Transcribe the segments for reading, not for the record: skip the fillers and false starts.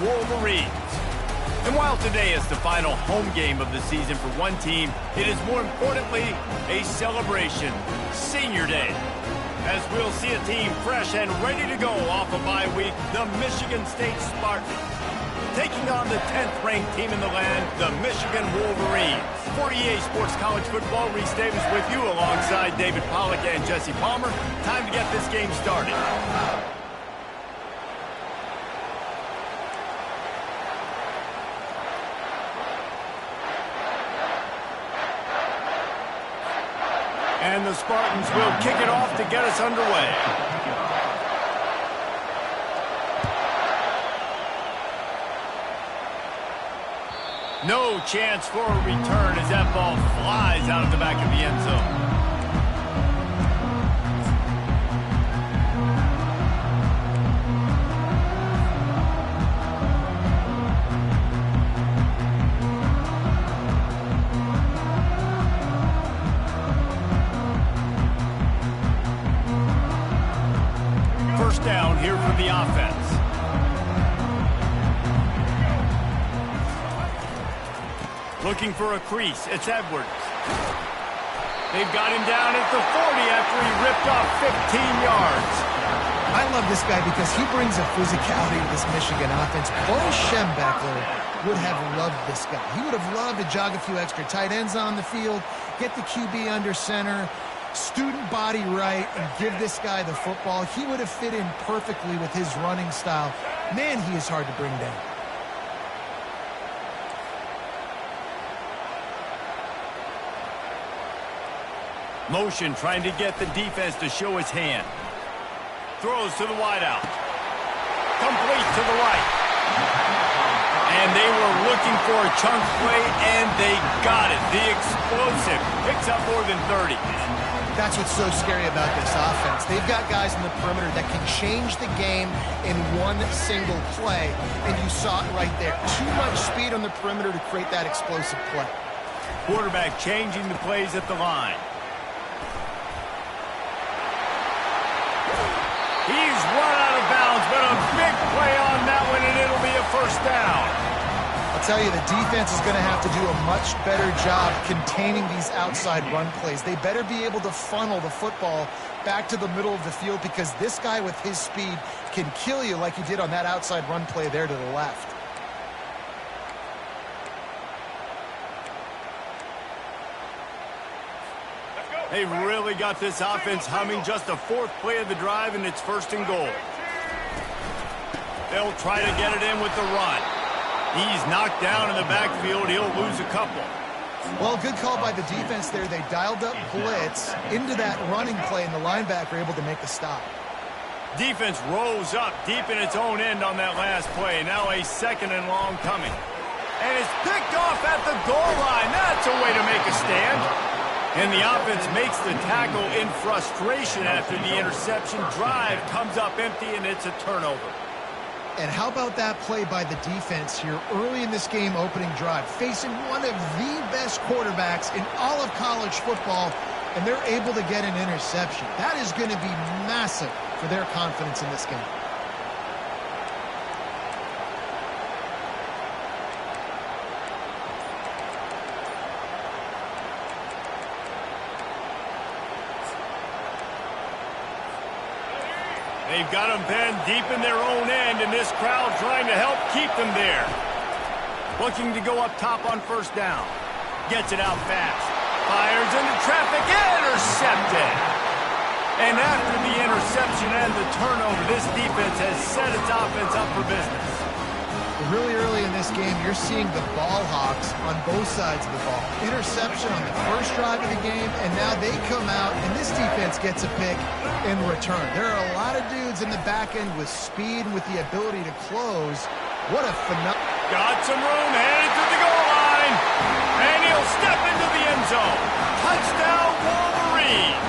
Wolverines. And while today is the final home game of the season for one team, it is more importantly a celebration, Senior Day. As we'll see a team fresh and ready to go off a bye week, the Michigan State Spartans. Taking on the 10th-ranked team in the land, the Michigan Wolverines. For EA Sports College Football, Reese Davis with you alongside David Pollack and Jesse Palmer. Time to get this game started. And the Spartans will kick it off to get us underway. No chance for a return as that ball flies out of the back of the end zone. First down here for the offense. Looking for a crease. It's Edwards. They've got him down at the 40 after he ripped off 15 yards. I love this guy because he brings a physicality to this Michigan offense. Bo Schembechler would have loved this guy. He would have loved to jog a few extra tight ends on the field, get the QB under center, student body right, and give this guy the football. He would have fit in perfectly with his running style. Man, he is hard to bring down. Motion trying to get the defense to show his hand. Throws to the wideout. Complete to the right. And they were looking for a chunk play, and they got it. The explosive picks up more than 30. That's what's so scary about this offense. They've got guys in the perimeter that can change the game in one single play, and you saw it right there. Too much speed on the perimeter to create that explosive play. Quarterback changing the plays at the line. He's run out of bounds, but a big play on that one, and it'll be a first down. I'll tell you, the defense is going to have to do a much better job containing these outside run plays. They better be able to funnel the football back to the middle of the field because this guy with his speed can kill you like he did on that outside run play there to the left. They've really got this offense humming. Just a fourth play of the drive, and it's first and goal. They'll try to get it in with the run. He's knocked down in the backfield. He'll lose a couple. Well, good call by the defense there. They dialed up blitz into that running play, and the linebacker able to make a stop. Defense rose up deep in its own end on that last play. Now a second and long coming. And it's picked off at the goal line. That's a way to make a stand. And the offense makes the tackle in frustration after the interception. Drive comes up empty, and it's a turnover. And how about that play by the defense here early in this game opening drive, facing one of the best quarterbacks in all of college football, and they're able to get an interception. That is going to be massive for their confidence in this game. They've got them pinned deep in their own end, and this crowd trying to help keep them there. Looking to go up top on first down. Gets it out fast. Fires into traffic. Intercepted. And after the interception and the turnover, this defense has set its offense up for business. Really early in this game, you're seeing the ball hawks on both sides of the ball. Interception on the first drive of the game, and now they come out, and this defense gets a pick in return. There are a lot of dudes in the back end with speed and with the ability to close. What a phenomenal... Got some room, headed to the goal line, and he'll step into the end zone. Touchdown, Wolverines!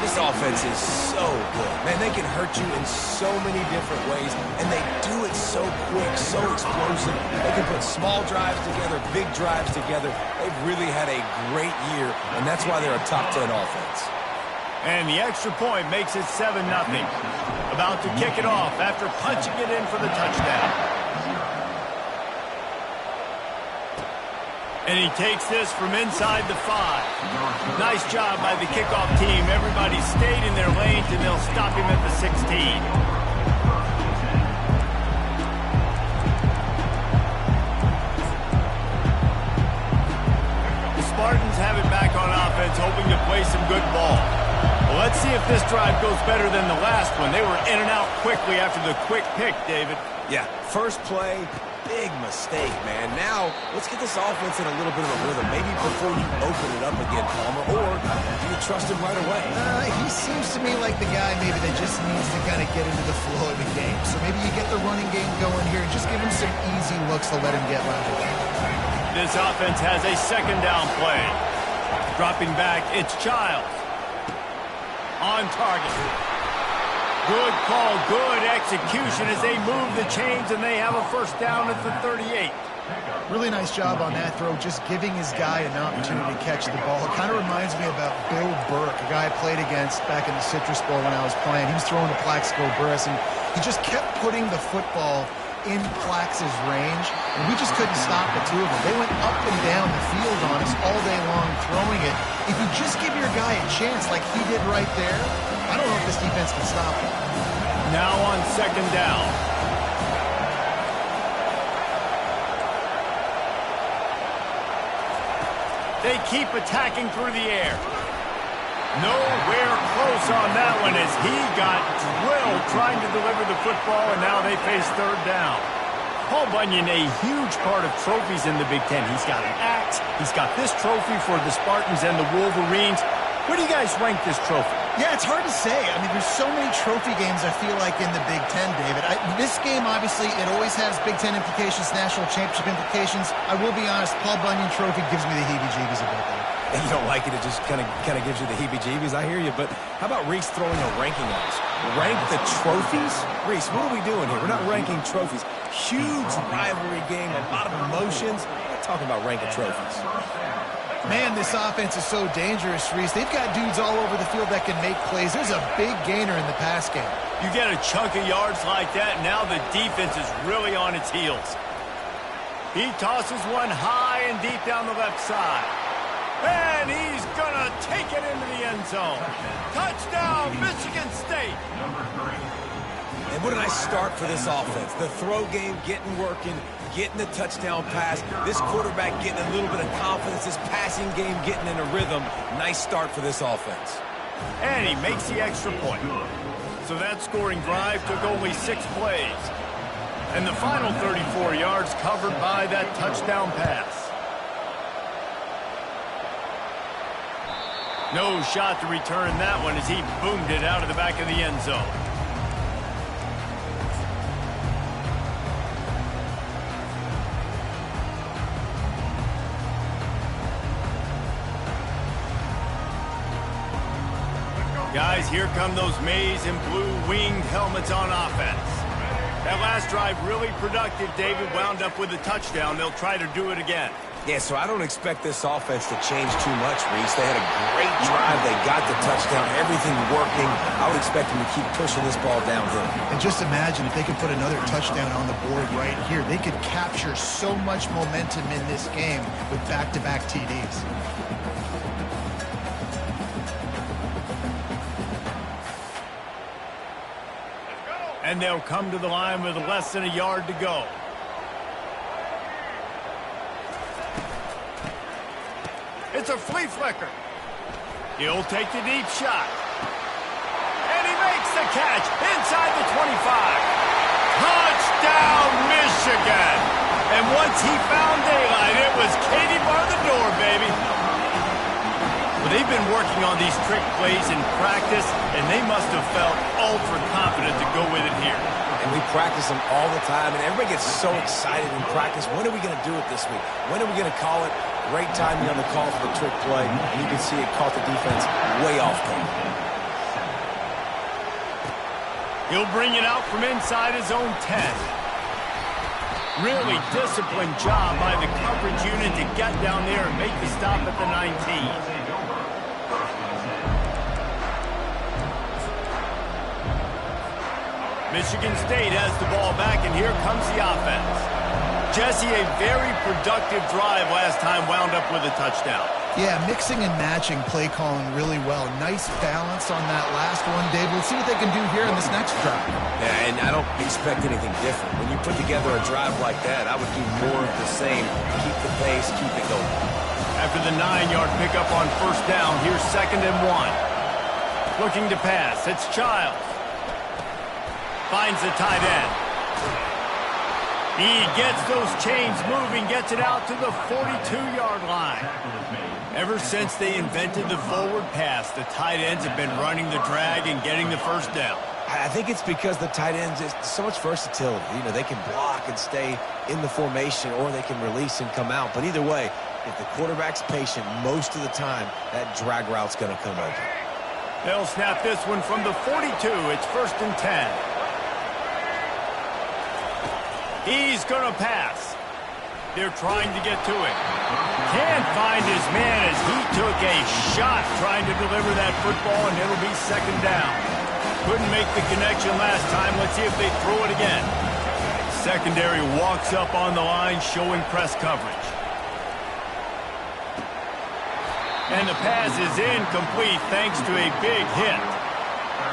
This offense is so good. Man, they can hurt you in so many different ways, and they do it so quick, so explosive. They can put small drives together, big drives together. They've really had a great year, and that's why they're a top 10 offense. And the extra point makes it 7-0. A About to kick it off after punching it in for the touchdown. And he takes this from inside the 5. Nice job by the kickoff team. Everybody stayed in their lanes, and they'll stop him at the 16. Spartans have it back on offense, hoping to play some good ball. Well, let's see if this drive goes better than the last one. They were in and out quickly after the quick pick, David. Yeah, first play, big mistake, man. Now, let's get this offense in a little bit of a rhythm. Maybe before you open it up again, Palmer, or do you trust him right away? He seems to me like the guy maybe that just needs to kind of get into the flow of the game. So maybe you get the running game going here and just give him some easy looks to let him get level. This offense has a second down play. Dropping back, it's Childs. On target. Good call, good execution as they move the chains, and they have a first down at the 38. Really nice job on that throw, just giving his guy an opportunity to catch the ball. It kind of reminds me about Bill Burke, a guy I played against back in the Citrus Bowl when I was playing. He was throwing to Plaxico Burress, and he just kept putting the football in Plax's range, and we just couldn't stop the two of them. They went up and down the field on us all day long throwing it. If you just give your guy a chance like he did right there, I don't know if this defense can stop him. Now on second down. They keep attacking through the air. Nowhere close on that one as he got drilled trying to deliver the football, and now they face third down. Paul Bunyan, a huge part of trophies in the Big Ten. He's got an axe. He's got this trophy for the Spartans and the Wolverines. Where do you guys rank this trophy? Yeah, it's hard to say. I mean, there's so many trophy games, I feel like, in the Big Ten, David. This game, obviously, it always has Big Ten implications, national championship implications. I will be honest, Paul Bunyan trophy gives me the heebie-jeebies a bit, though. And you don't like it, it just kind of gives you the heebie-jeebies. I hear you, but how about Reese throwing a ranking on us? Rank the trophies? Reese, what are we doing here? We're not ranking trophies. Huge rivalry game, a lot of emotions. We're not talking about ranking trophies. Man, this offense is so dangerous, Reese. They've got dudes all over the field that can make plays. There's a big gainer in the pass game. You get a chunk of yards like that, and now the defense is really on its heels. He tosses one high and deep down the left side. And he's going to take it into the end zone. Touchdown, Michigan State. And what a nice start for this offense. The throw game getting working, getting the touchdown pass. This quarterback getting a little bit of confidence. This passing game getting in a rhythm. Nice start for this offense. And he makes the extra point. So that scoring drive took only 6 plays. And the final 34 yards covered by that touchdown pass. No shot to return that one as he boomed it out of the back of the end zone. Guys, here come those maize and blue winged helmets on offense. That last drive really productive. David wound up with a touchdown. They'll try to do it again. Yeah, so I don't expect this offense to change too much, Reese. They had a great drive. They got the touchdown. Everything working. I would expect them to keep pushing this ball downhill. And just imagine if they could put another touchdown on the board right here. They could capture so much momentum in this game with back-to-back TDs. And they'll come to the line with less than a yard to go. It's a flea flicker. He'll take the deep shot. And he makes the catch inside the 25. Touchdown, Michigan. And once he found daylight, it was Katie bar the door, baby. Well, they've been working on these trick plays in practice, and they must have felt ultra confident to go with it here. And we practice them all the time, and everybody gets so excited in practice. When are we going to do it this week? When are we going to call it? Great timing on the call for the trick play, and you can see it caught the defense way off guard. He'll bring it out from inside his own 10. Really disciplined job by the coverage unit to get down there and make the stop at the 19. Michigan State has the ball back, and here comes the offense. Jesse, a very productive drive last time wound up with a touchdown. Yeah, mixing and matching play calling really well. Nice balance on that last one, Dave. We'll see what they can do here in this next drive. Yeah, and I don't expect anything different. When you put together a drive like that, I would do more of the same. Keep the pace, keep it going. After the 9-yard pickup on first down, here's 2nd and 1. Looking to pass, it's Childs. Finds the tight end. He gets those chains moving, gets it out to the 42-yard line. Ever since they invented the forward pass, the tight ends have been running the drag and getting the first down. I think it's because the tight ends is so much versatility. You know, they can block and stay in the formation, or they can release and come out. But either way, if the quarterback's patient most of the time, that drag route's going to come open. They'll snap this one from the 42. It's 1st and 10. He's going to pass. They're trying to get to him. Can't find his man as he took a shot trying to deliver that football, and it'll be 2nd down. Couldn't make the connection last time. Let's see if they throw it again. Secondary walks up on the line, showing press coverage. And the pass is incomplete thanks to a big hit.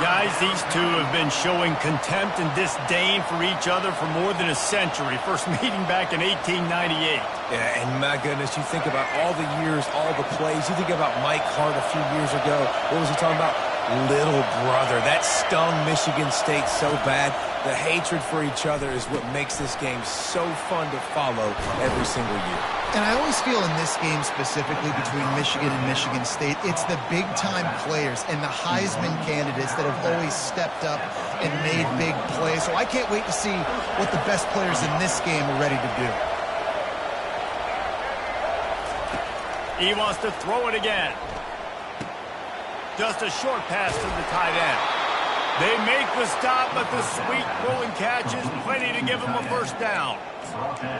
Guys, these two have been showing contempt and disdain for each other for more than a century. First meeting back in 1898. Yeah, and my goodness, you think about all the years, all the plays. You think about Mike Hart a few years ago. What was he talking about? Little brother. That stung Michigan State so bad. The hatred for each other is what makes this game so fun to follow every single year. And I always feel in this game specifically between Michigan and Michigan State, it's the big-time players and the Heisman candidates that have always stepped up and made big plays. So I can't wait to see what the best players in this game are ready to do. He wants to throw it again. Just a short pass to the tight end. They make the stop, but the sweet throw and catch is plenty to give them a first down.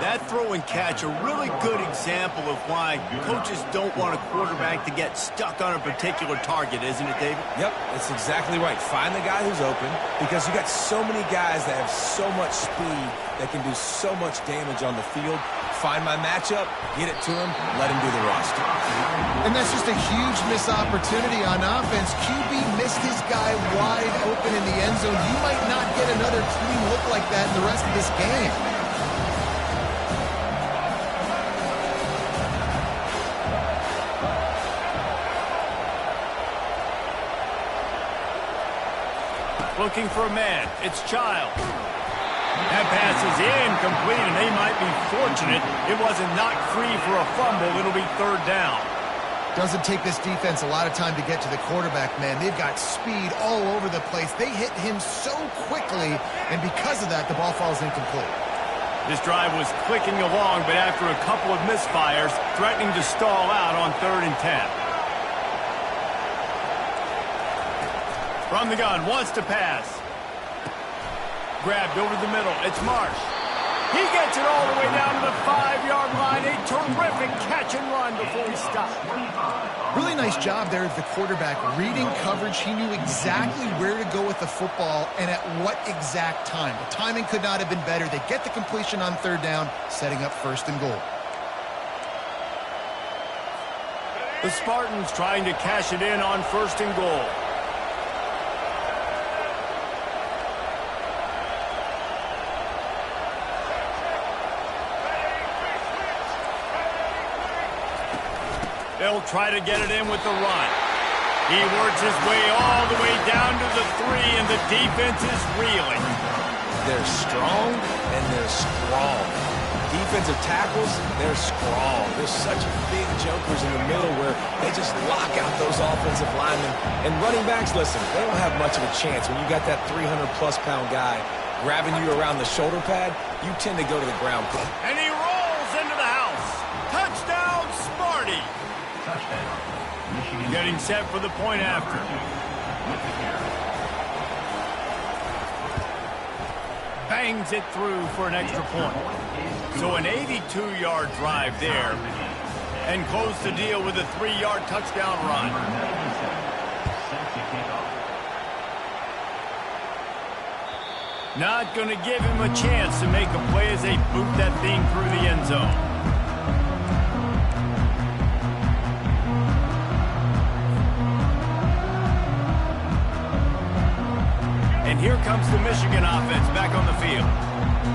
That throw and catch, a really good example of why coaches don't want a quarterback to get stuck on a particular target, isn't it, David? Yep, that's exactly right. Find the guy who's open, because you got so many guys that have so much speed that can do so much damage on the field. Find my matchup, get it to him, let him do the rest. And that's just a huge missed opportunity on offense. QB missed his guy wide open in the end zone. You might not get another clean look like that in the rest of this game. Looking for a man. It's Childs. That pass is incomplete, and they might be fortunate it wasn't knocked free for a fumble. It'll be 3rd down. Doesn't take this defense a lot of time to get to the quarterback, man. They've got speed all over the place. They hit him so quickly, and because of that, the ball falls incomplete. This drive was clicking along, but after a couple of misfires, threatening to stall out on 3rd and 10. From the gun, wants to pass. Grabbed over the middle. It's Marsh. He gets it all the way down to the 5-yard line. A terrific catch and run before he stopped. Really nice job there at the quarterback. Reading coverage, he knew exactly where to go with the football and at what exact time. The timing could not have been better. They get the completion on 3rd down, setting up 1st and goal. The Spartans trying to cash it in on 1st and goal. They'll try to get it in with the run. He works his way all the way down to the 3, and the defense is reeling. They're strong, and they're strong. Defensive tackles, they're strong. There's such big jokers in the middle where they just lock out those offensive linemen. And running backs, listen, they don't have much of a chance. When you got that 300-plus-pound guy grabbing you around the shoulder pad, you tend to go to the ground quick. And he rolls into the house. Touchdown, Sparty. Getting set for the point after. Bangs it through for an extra point. So an 82-yard drive there. And close the deal with a 3-yard touchdown run. Not going to give him a chance to make a play as they boot that thing through the end zone. And here comes the Michigan offense back on the field.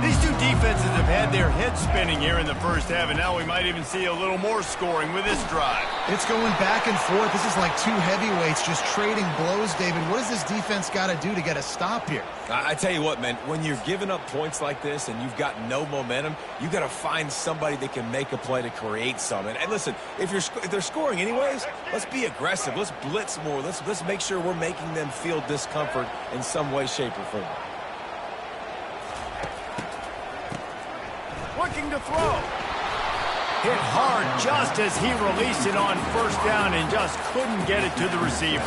These two defenses have had their heads spinning here in the first half, and now we might even see a little more scoring with this drive. It's going back and forth. This is like two heavyweights just trading blows, David. What does this defense got to do to get a stop here? I tell you what, man, when you're giving up points like this and you've got no momentum, you got to find somebody that can make a play to create something. And listen, if they're scoring anyways, let's be aggressive. Let's blitz more. Let's make sure we're making them feel discomfort in some way, shape, or form. Looking to throw. Hit hard just as he released it on first down and just couldn't get it to the receiver.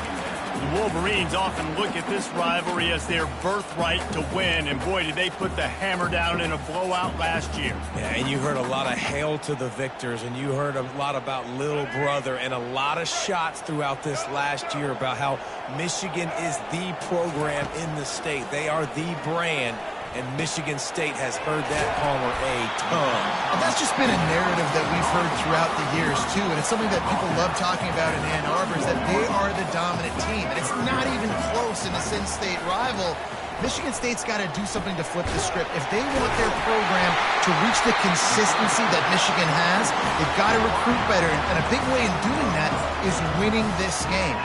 The Wolverines often look at this rivalry as their birthright to win, and boy, did they put the hammer down in a blowout last year. Yeah, and you heard a lot of hail to the victors, and you heard a lot about little brother, and a lot of shots throughout this last year about how Michigan is the program in the state. They are the brand. And Michigan State has heard that homer a ton. And that's just been a narrative that we've heard throughout the years, too. And it's something that people love talking about in Ann Arbor, is that they are the dominant team. And it's not even close in a Sin-State rival. Michigan State's got to do something to flip the script. If they want their program to reach the consistency that Michigan has, they've got to recruit better. And a big way in doing that is winning this game.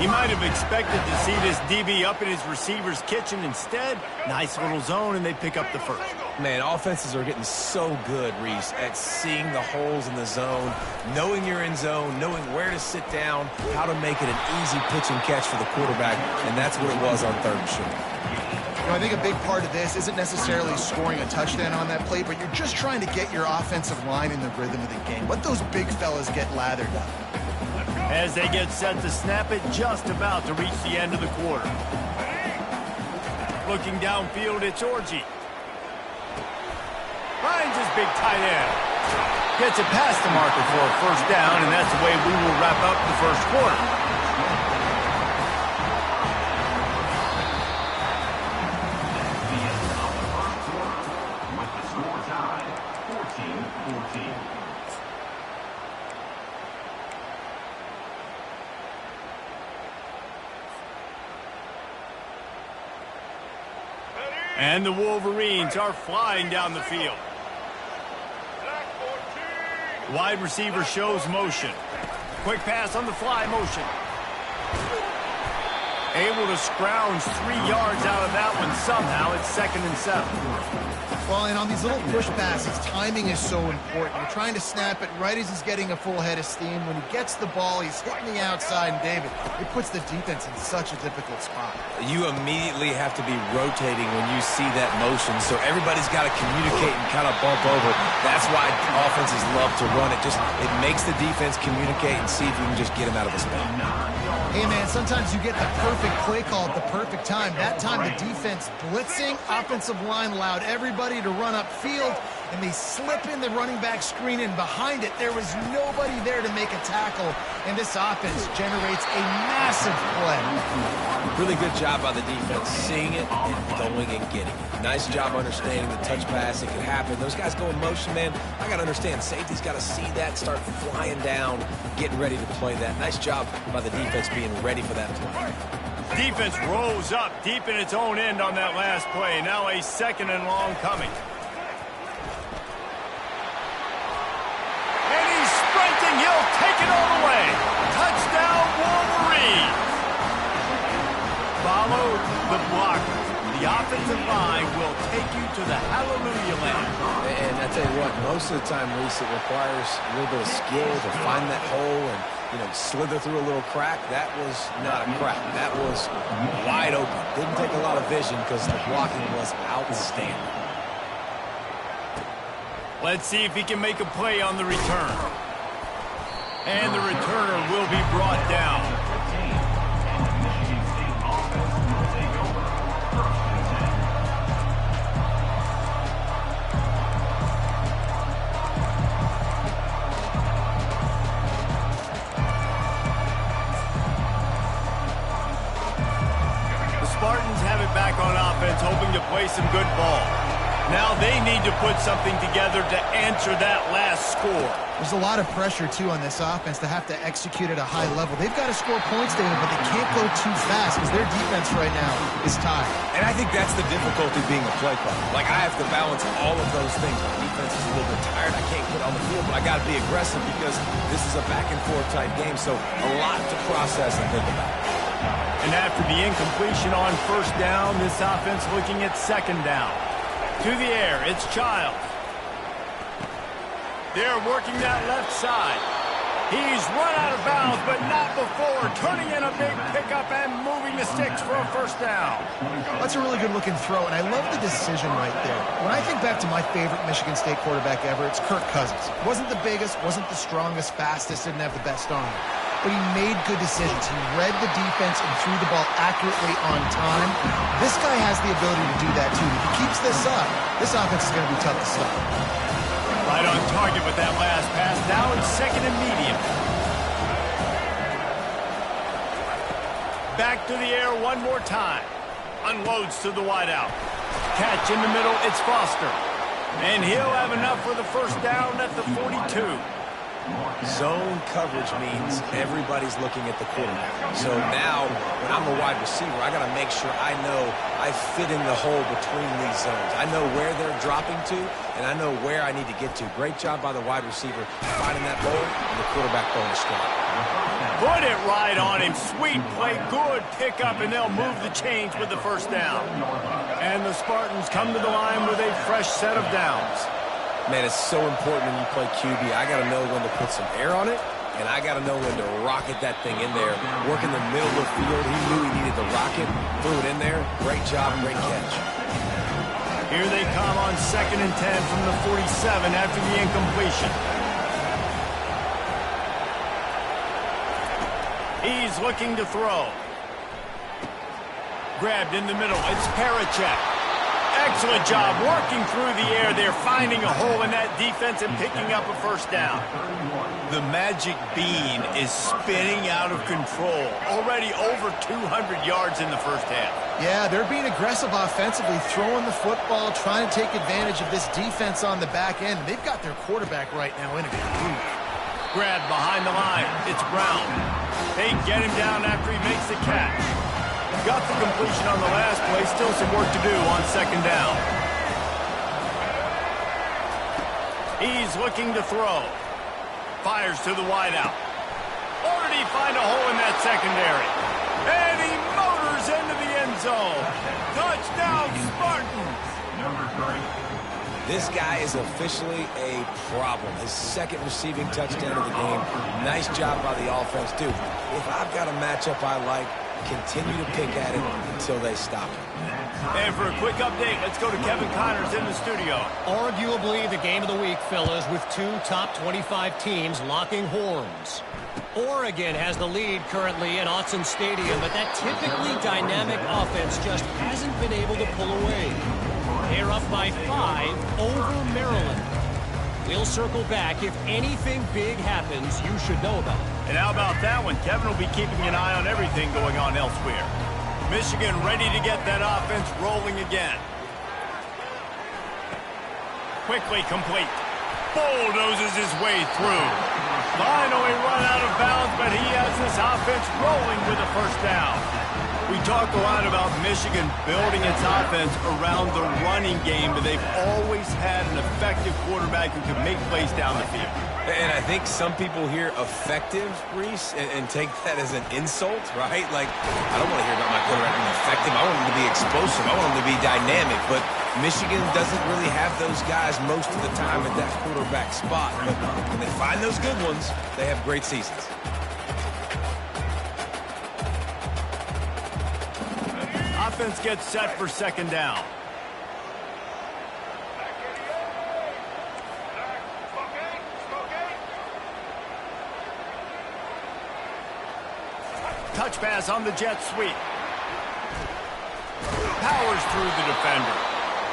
He might have expected to see this DB up in his receiver's kitchen. Instead, nice little zone, and they pick up the first. Man, offenses are getting so good, Reese, at seeing the holes in the zone, knowing you're in zone, knowing where to sit down, how to make it an easy pitch and catch for the quarterback, and that's what it was on third and short. You know, I think a big part of this isn't necessarily scoring a touchdown on that play, but you're just trying to get your offensive line in the rhythm of the game. Let those big fellas get lathered up. As they get set to snap it, just about to reach the end of the quarter. Looking downfield, it's Orji. Finds his big tight end. Gets it past the marker for a first down, and that's the way we will wrap up the first quarter. And the Wolverines are flying down the field. Wide receiver shows motion. Quick pass on the fly motion. Able to scrounge 3 yards out of that one somehow. It's 2nd and 7. Well, and on these little push passes, timing is so important. You're trying to snap it right as he's getting a full head of steam. When he gets the ball, he's hitting the outside, and David, it puts the defense in such a difficult spot. You immediately have to be rotating when you see that motion, so everybody's got to communicate and kind of bump over. That's why offenses love to run it. It makes the defense communicate and see if you can just get him out of the spot. Hey, man, sometimes you get the perfect play call at the perfect time. That time, the defense blitzing, offensive line allowed everybody to run upfield, and they slip in the running back screen, and behind it, there was nobody there to make a tackle, and this offense generates a massive play. Really good job by the defense, seeing it and going and getting it. Nice job understanding the touch pass. It could happen. Those guys go in motion, man. I got to understand, safety's got to see that, start flying down, getting ready to play that. Nice job by the defense being ready for that play. Defense rose up deep in its own end on that last play. Now a 2nd and long coming. And he's sprinting. He'll take it all the way. Touchdown, Wolverine. Follow the blocker. The offensive line will take you to the hallelujah land. And I tell you what, most of the time, Reese, it requires a little bit of skill to find that hole and, slither through a little crack. That was not a crack. That was wide open. Didn't take a lot of vision because the blocking was outstanding. Let's see if he can make a play on the return. And the returner will be brought down. Spartans have it back on offense, hoping to play they need to put something together to answer that last score. There's a lot of pressure, too, on this offense to have to execute at a high level. They've got to score points, David, but they can't go too fast because their defense right now is tired. And I think that's the difficulty being a play caller. Like, I have to balance all of those things. My defense is a little bit tired. I can't get on the field, but I got to be aggressive because this is a back-and-forth type game, so a lot to process and think about. And after the incompletion on first down, this offense looking at second down. To the air, it's Childs. They're working that left side. He's run out of bounds, but not before turning in a big pickup and moving the sticks for a first down. That's a really good-looking throw, and I love the decision right there. When I think back to my favorite Michigan State quarterback ever, it's Kirk Cousins. Wasn't the biggest, wasn't the strongest, fastest, didn't have the best arm. But he made good decisions. He read the defense and threw the ball accurately on time. This guy has the ability to do that, too. If he keeps this up, this offense is going to be tough to stop. Right on target with that last pass. Now it's second and medium. Back to the air one more time. Unloads to the wideout. Catch in the middle, it's Foster. And he'll have enough for the first down at the 42. Zone coverage means everybody's looking at the quarterback. So now, when I'm a wide receiver, I got to make sure I know I fit in the hole between these zones. I know where they're dropping to, and I know where I need to get to. Great job by the wide receiver finding that hole, and the quarterback throwing a strike. Put it right on him. Sweet play, good pickup, and they'll move the chains with the first down. And the Spartans come to the line with a fresh set of downs. Man, it's so important when you play QB. I got to know when to put some air on it, and I got to know when to rocket that thing in there. Work in the middle of the field. He knew he needed to rocket, threw it in there. Great job, great catch. Here they come on second and 10 from the 47 after the incompletion. He's looking to throw. Grabbed in the middle. It's Parachek. Excellent job working through the air. They're finding a hole in that defense and picking up a first down. The magic bean is spinning out of control. Already over 200 yards in the first half. Yeah, they're being aggressive offensively, throwing the football, trying to take advantage of this defense on the back end. They've got their quarterback right now in a groove. Grabbed behind the line. It's Brown. They get him down after he makes the catch. Got the completion on the last play. Still some work to do on second down. He's looking to throw. Fires to the wideout. Or did he find a hole in that secondary? And he motors into the end zone. Touchdown, Spartans. This guy is officially a problem. His second receiving touchdown of the game. Nice job by the offense, too. If I've got a matchup I like, continue to pick at it until they stop it. And for a quick update, let's go to Kevin Connors in the studio. Arguably the game of the week, fellas, with two top 25 teams locking horns. Oregon has the lead currently at Autzen Stadium, but that typically dynamic offense just hasn't been able to pull away. They're up by 5 over Maryland. We'll circle back. If anything big happens, you should know about it. And how about that one? Kevin will be keeping an eye on everything going on elsewhere. Michigan ready to get that offense rolling again. Quickly complete. Bulldozes his way through. Finally run out of bounds, but he has this offense rolling with a first down. We talk a lot about Michigan building its offense around the running game, but they've always had an effective quarterback who can make plays down the field. And I think some people hear effective, Reese, and take that as an insult, right? Like, I don't want to hear about my quarterback being effective. I want him to be explosive. I want him to be dynamic. But Michigan doesn't really have those guys most of the time at that quarterback spot. But when they find those good ones, they have great seasons. Offense gets set for second down. Touch pass on the jet sweep. Powers through the defender.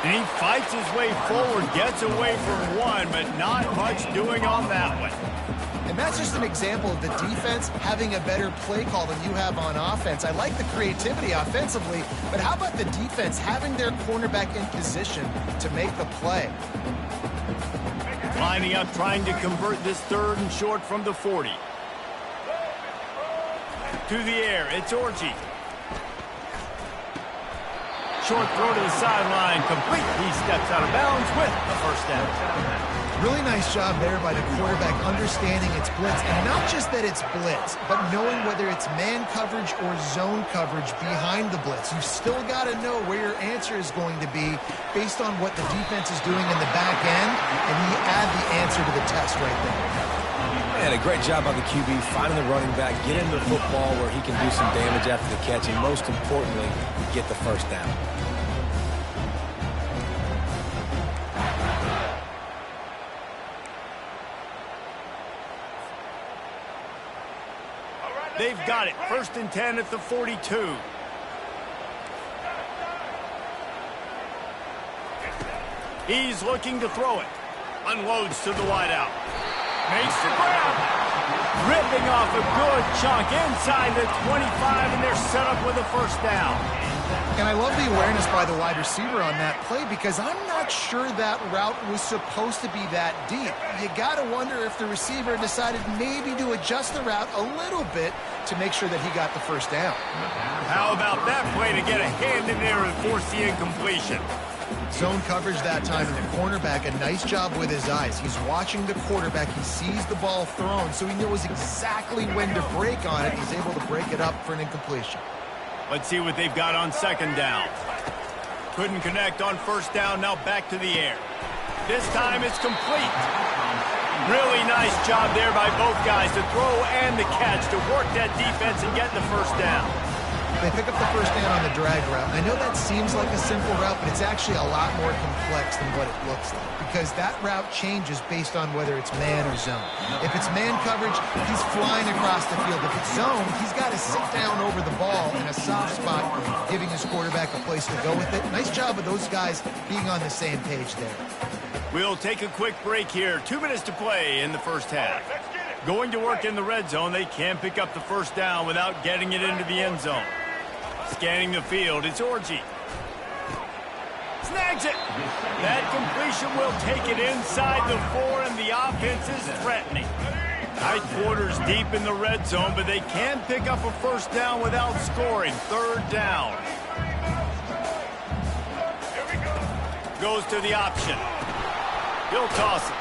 And he fights his way forward, gets away from one, but not much doing on that one. And And that's just an example of the defense having a better play call than you have on offense. I like the creativity offensively, but how about the defense having their cornerback in position to make the play? Lining up, trying to convert this 3rd and short from the 40. To the air, it's Orji. Short throw to the sideline, complete. He steps out of bounds with the first down. Really nice job there by the quarterback understanding it's blitz, and not just that it's blitz, but knowing whether it's man coverage or zone coverage behind the blitz. You've still got to know where your answer is going to be based on what the defense is doing in the back end, and you add the answer to the test right there. Man, a great job by the QB, finding the running back, get into the football where he can do some damage after the catch, and most importantly, get the first down. They've got it. 1st and 10 at the 42. He's looking to throw it. Unloads to the wideout. Makes the grab. Ripping off a good chunk inside the 25, and they're set up with a first down. And I love the awareness by the wide receiver on that play because I'm not sure that route was supposed to be that deep. You got to wonder if the receiver decided maybe to adjust the route a little bit to make sure that he got the first down. How about that play to get a hand in there and force the incompletion? Zone coverage that time, and the cornerback, a nice job with his eyes. He's watching the quarterback. He sees the ball thrown, so he knows exactly when to break on it. He's able to break it up for an incompletion. Let's see what they've got on 2nd down. Couldn't connect on 1st down, now back to the air. This time it's complete. Really nice job there by both guys to throw and the catch to work that defense and get the first down. They pick up the first down on the drag route. I know that seems like a simple route, but it's actually a lot more complex than what it looks like because that route changes based on whether it's man or zone. If it's man coverage, he's flying across the field. If it's zone, he's got to sit down over the ball in a soft spot, giving his quarterback a place to go with it. Nice job of those guys being on the same page there. We'll take a quick break here. 2 minutes to play in the first half. Going to work in the red zone, they can't pick up the first down without getting it into the end zone. Scanning the field, it's Orji. Snags it. That completion will take it inside the 4, and the offense is threatening. Tight quarters deep in the red zone, but they can pick up a first down without scoring. 3rd down. Goes to the option. He'll toss it.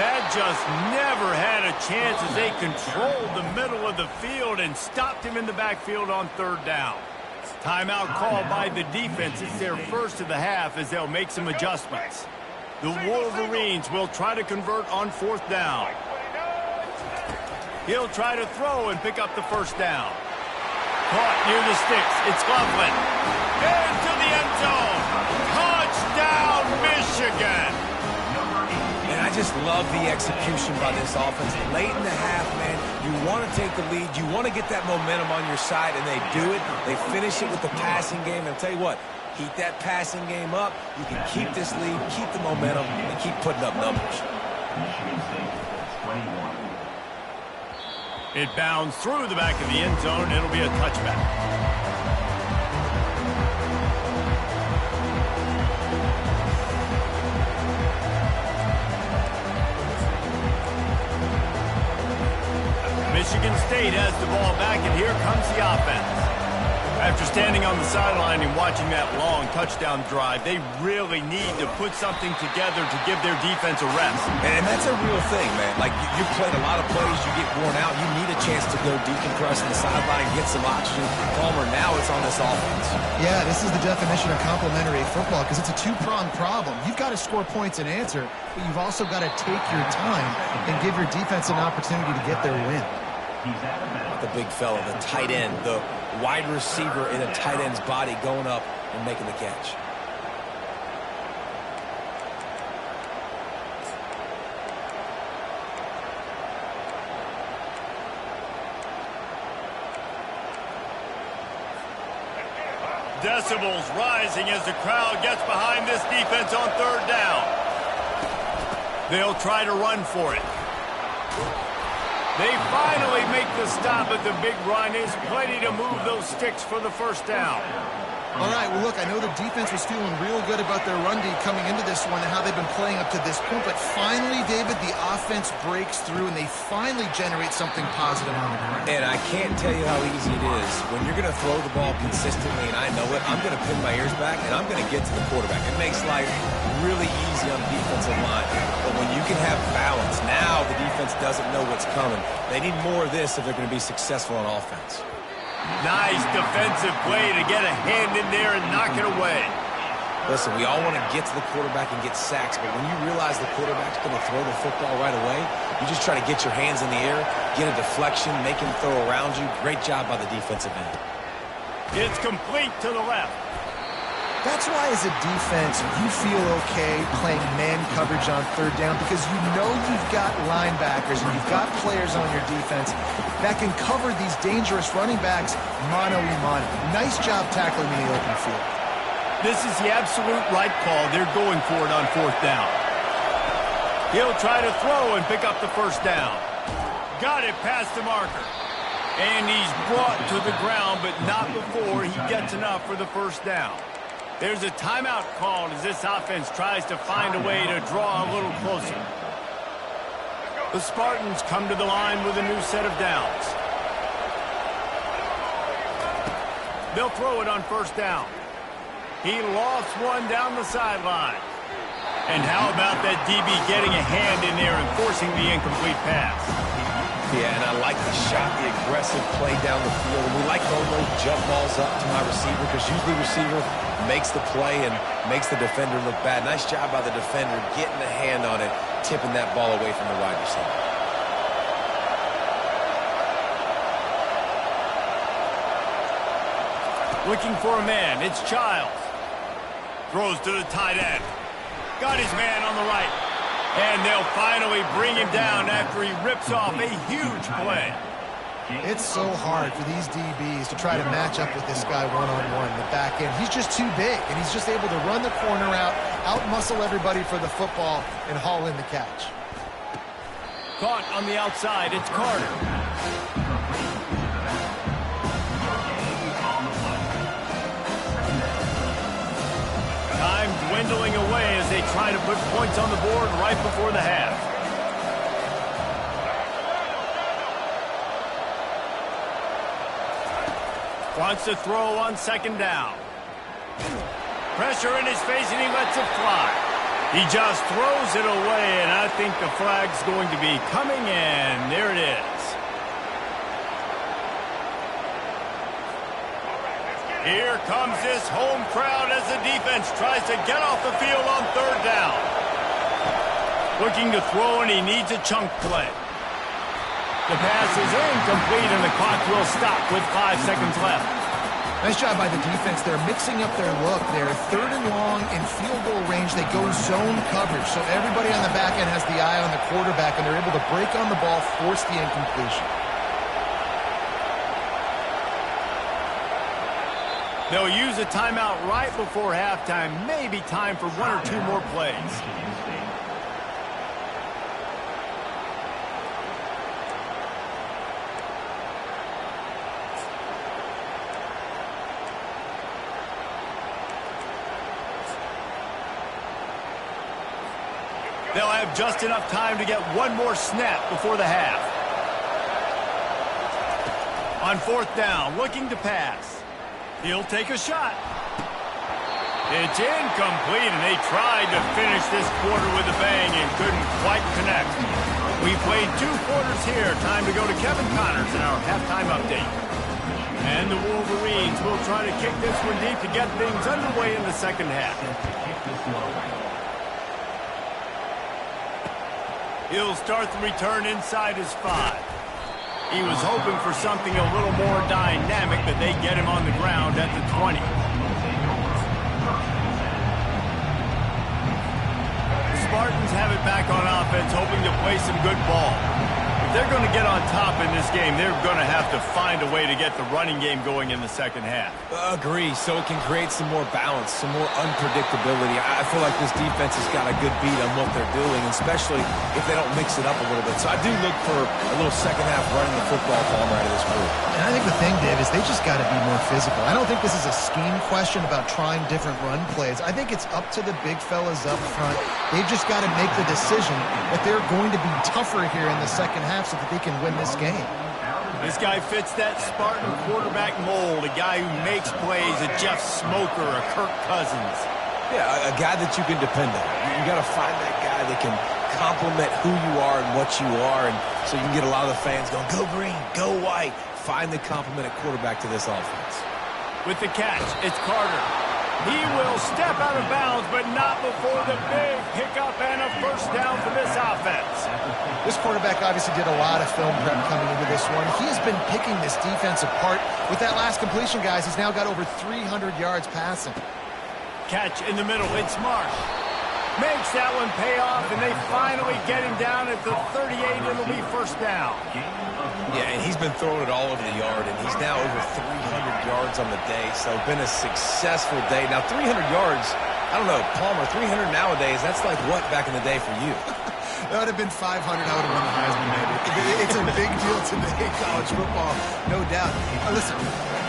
That just never had a chance as they controlled the middle of the field and stopped him in the backfield on 3rd down. Timeout called by the defense. It's their first of the half as they'll make some adjustments. The Wolverines will try to convert on 4th down. He'll try to throw and pick up the first down. Caught near the sticks. It's Loveland. Into the end zone. Touchdown, Michigan. And I just love the execution by this offense. Late in the half, man, you want to take the lead. You want to get that momentum on your side, and they do it. They finish it with the passing game. And I'll tell you what, keep that passing game up. You can keep this lead, keep the momentum, and keep putting up numbers. It bounds through the back of the end zone. It'll be a touchback. Michigan State has the ball back, and here comes the offense. After standing on the sideline and watching that long touchdown drive, they really need to put something together to give their defense a rest. And that's a real thing, man. Like, you've played a lot of plays, you get worn out, you need a chance to go decompress on the sideline, get some oxygen. Palmer, now it's on this offense. Yeah, this is the definition of complementary football because it's a two-pronged problem. You've got to score points and answer, but you've also got to take your time and give your defense an opportunity to get their win. The big fella, the tight end, the wide receiver in a tight end's body going up and making the catch. Decibels rising as the crowd gets behind this defense on 3rd down. They'll try to run for it. They finally make the stop at the big run. Is plenty to move those sticks for the first down. All right, well, look, I know the defense was feeling real good about their run D coming into this one and how they've been playing up to this point, but finally, David, the offense breaks through and they finally generate something positive on the ground. And I can't tell you how easy it is. When you're going to throw the ball consistently, and I know it, I'm going to pin my ears back and I'm going to get to the quarterback. It makes life really easy on the defensive line. But when you can have balance, now the defense doesn't know what's coming. They need more of this if they're going to be successful on offense. Nice defensive play to get a hand in there and knock it away. Listen, we all want to get to the quarterback and get sacks, but when you realize the quarterback's going to throw the football right away, you just try to get your hands in the air, get a deflection, make him throw around you. Great job by the defensive end. It's complete to the left. That's why, as a defense, you feel okay playing man coverage on third down because you know you've got linebackers and you've got players on your defense that can cover these dangerous running backs mano-a-mano. Nice job tackling in the open field. This is the absolute right call. They're going for it on fourth down. He'll try to throw and pick up the first down. Got it past the marker. And he's brought to the ground, but not before he gets enough for the first down. There's a timeout called as this offense tries to find a way to draw a little closer. The Spartans come to the line with a new set of downs. They'll throw it on first down. He lost one down the sideline. And how about that DB getting a hand in there and forcing the incomplete pass? Yeah, and I like the shot, the aggressive play down the field. And we like throwing those jump balls up to my receiver because usually the receiver makes the play and makes the defender look bad. Nice job by the defender getting a hand on it, tipping that ball away from the wide receiver. Looking for a man, it's Childs. Throws to the tight end. Got his man on the right. And they'll finally bring him down after he rips off a huge play. It's so hard for these DBs to try to match up with this guy one-on-one in the back end. He's just too big, and he's just able to run the corner out-muscle everybody for the football, and haul in the catch. Caught on the outside, it's Carter. Time dwindling away as they try to put points on the board right before the half. Wants to throw on second down. Pressure in his face and he lets it fly. He just throws it away, and I think the flag's going to be coming in. There it is. Here comes this home crowd as the defense tries to get off the field on third down. Looking to throw, and he needs a chunk play. The pass is incomplete, and the clock will stop with 5 seconds left. Nice job by the defense. They're mixing up their look. They're third and long in field goal range. They go zone coverage, so everybody on the back end has the eye on the quarterback, and they're able to break on the ball, force the incompletion. They'll use a timeout right before halftime. Maybe time for 1 or 2 more plays. They'll have just enough time to get 1 more snap before the half. On fourth down, looking to pass. He'll take a shot. It's incomplete, and they tried to finish this quarter with a bang and couldn't quite connect. We played 2 quarters here. Time to go to Kevin Connors in our halftime update. And the Wolverines will try to kick this one deep to get things underway in the second half. He'll start the return inside his 5. He was hoping for something a little more dynamic, but they get him on the ground at the 20. The Spartans have it back on offense, hoping to play some good ball. But they're going to get on top in this game, they're going to have to find a way to get the running game going in the second half. Agree. So it can create some more balance, some more unpredictability. I feel like this defense has got a good beat on what they're doing, especially if they don't mix it up a little bit. So I do look for a little second half running the football Palmer out of this group. And I think the thing, Dave, is they just got to be more physical. I don't think this is a scheme question about trying different run plays. I think it's up to the big fellas up front. They've just got to make the decision that they're going to be tougher here in the second half so that they can win this game. This guy fits that Spartan quarterback mold, a guy who makes plays, a Jeff Smoker, a Kirk Cousins. Yeah, a guy that you can depend on. You got to find that guy that can complement who you are and what you are, and so you can get a lot of the fans going, go green, go white. Find the complement at quarterback to this offense. With the catch, it's Carter. He will step out of bounds, but not before the big pickup and a first down for this offense. This quarterback obviously did a lot of film prep coming into this one. He has been picking this defense apart. With that last completion, guys, he's now got over 300 yards passing. Catch in the middle, it's Marsh. Makes that one pay off, and they finally get him down at the 38. It'll be first down. Yeah, and he's been throwing it all over the yard, and he's now over 300 yards on the day, so been a successful day. Now, 300 yards, I don't know, Palmer, 300 nowadays, that's like what back in the day for you? That would have been 500. I would have won the Heisman, maybe. It's a big deal today in college football, no doubt. Listen,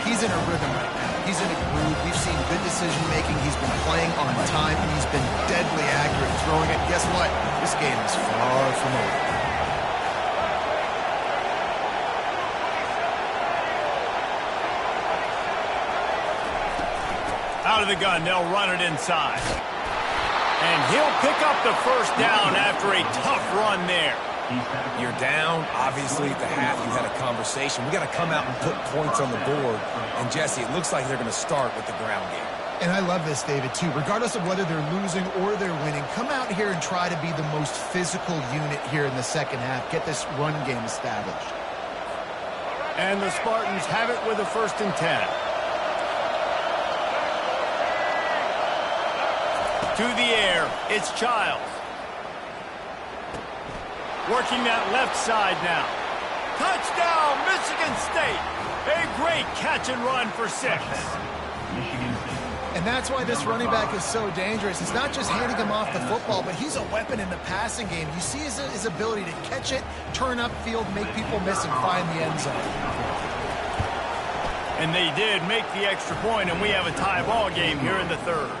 he's in a rhythm right now. He's in a groove. We've seen good decision-making. He's been playing on time, and he's been deadly accurate throwing it. Guess what? This game is far from over. Out of the gun, they'll run it inside. And he'll pick up the first down after a tough run there. You're down. Obviously, at the half, you had a conversation. We got to come out and put points on the board. And, Jesse, it looks like they're going to start with the ground game. And I love this, David, too. Regardless of whether they're losing or they're winning, come out here and try to be the most physical unit here in the second half. Get this run game established. And the Spartans have it with a 1st and 10. To the air, it's Childs. Working that left side now. Touchdown, Michigan State. A great catch and run for 6. And that's why this running back is so dangerous. It's not just handing him off the football, but he's a weapon in the passing game. You see his ability to catch it, turn upfield, make people miss, and find the end zone. And they did make the extra point, and we have a tie ball game here in the 3rd.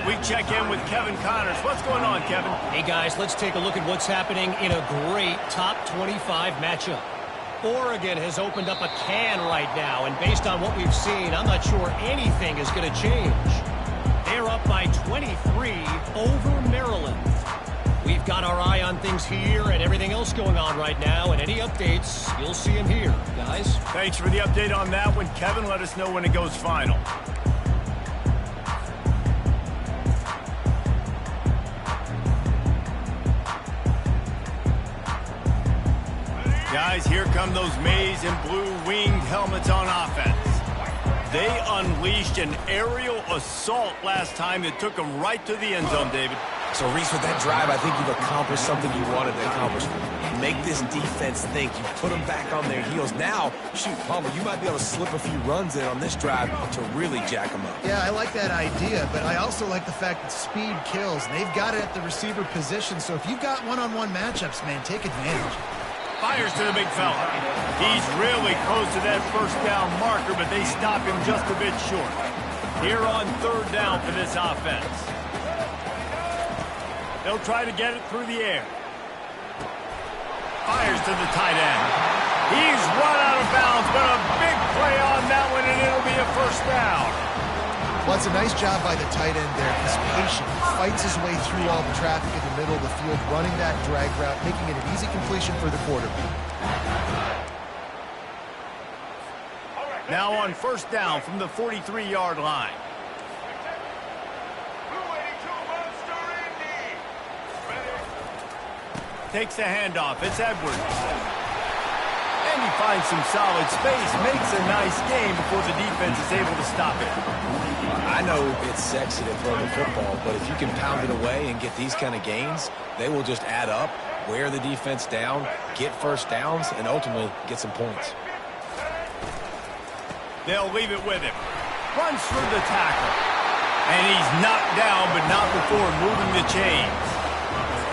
We check in with Kevin Connors. What's going on, Kevin? Hey, guys, let's take a look at what's happening in a great top 25 matchup. Oregon has opened up a can right now, and based on what we've seen, I'm not sure anything is going to change. They're up by 23 over Maryland. We've got our eye on things here and everything else going on right now, and any updates, you'll see them here, guys. Thanks for the update on that one, Kevin. Let us know when it goes final. Guys, here come those maize and blue winged helmets on offense. They unleashed an aerial assault last time that took them right to the end zone, David. So, Reese, with that drive, I think you've accomplished something you wanted to accomplish. Make this defense think. You put them back on their heels. Now, shoot, Palmer, you might be able to slip a few runs in on this drive to really jack them up. Yeah, I like that idea, but I also like the fact that speed kills. And they've got it at the receiver position, so if you've got one-on-one matchups, man, take advantage. Fires to the big fella. He's really close to that first down marker, but they stop him just a bit short. Here on 3rd down for this offense. They'll try to get it through the air. Fires to the tight end. He's run out of bounds, but a big play on that one, and it'll be a first down. Well, it's a nice job by the tight end there. He's patient. He fights his way through all the traffic in the middle of the field, running that drag route, making it an easy completion for the quarterback. Now on 1st down from the 43-yard line. Takes a handoff. It's Edwards. And he finds some solid space. Makes a nice game before the defense is able to stop it. I know it's sexy to throw the football, but if you can pound it away and get these kind of gains, they will just add up. wear the defense down, get first downs, and ultimately get some points. They'll leave it with him. Runs through the tackle. And he's knocked down, but not before moving the chains.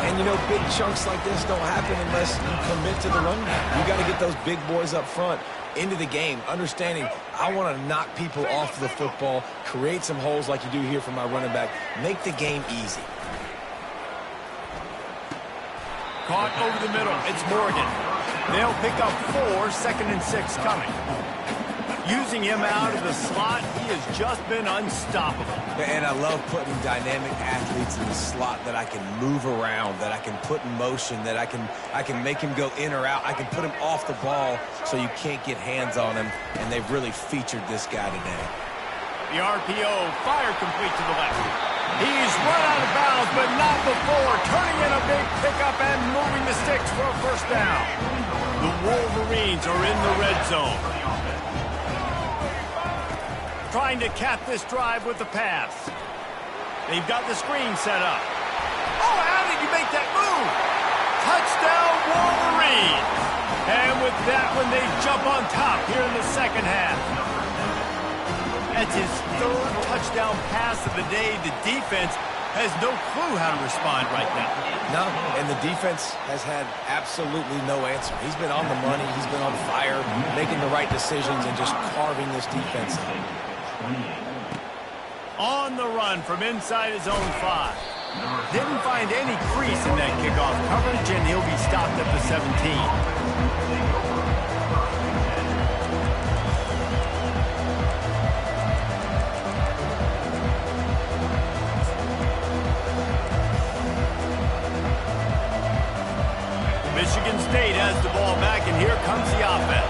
And, you know, big chunks like this don't happen unless you commit to the run game. You got to get those big boys up front into the game, understanding I want to knock people off the football, create some holes like you do here for my running back, make the game easy. Caught over the middle. It's Morgan. They'll pick up 4, 2nd and 6 coming. Using him out of the slot, he has just been unstoppable. And I love putting dynamic athletes in the slot that I can move around, that I can put in motion, that I can make him go in or out. I can put him off the ball so you can't get hands on him, and they've really featured this guy today. The RPO fire complete to the left. He's run out of bounds, but not before turning in a big pickup and moving the sticks for a first down. The Wolverines are in the red zone. Trying to cap this drive with the pass. They've got the screen set up. Oh, how did you make that move? Touchdown, Wolverines! And with that one, they jump on top here in the second half. That's his 3rd touchdown pass of the day. The defense has no clue how to respond right now. No, and the defense has had absolutely no answer. He's been on the money. He's been on fire, making the right decisions and just carving this defense up. On the run from inside his own 5. Didn't find any crease in that kickoff coverage, and he'll be stopped at the 17. Michigan State has the ball back, and here comes the offense.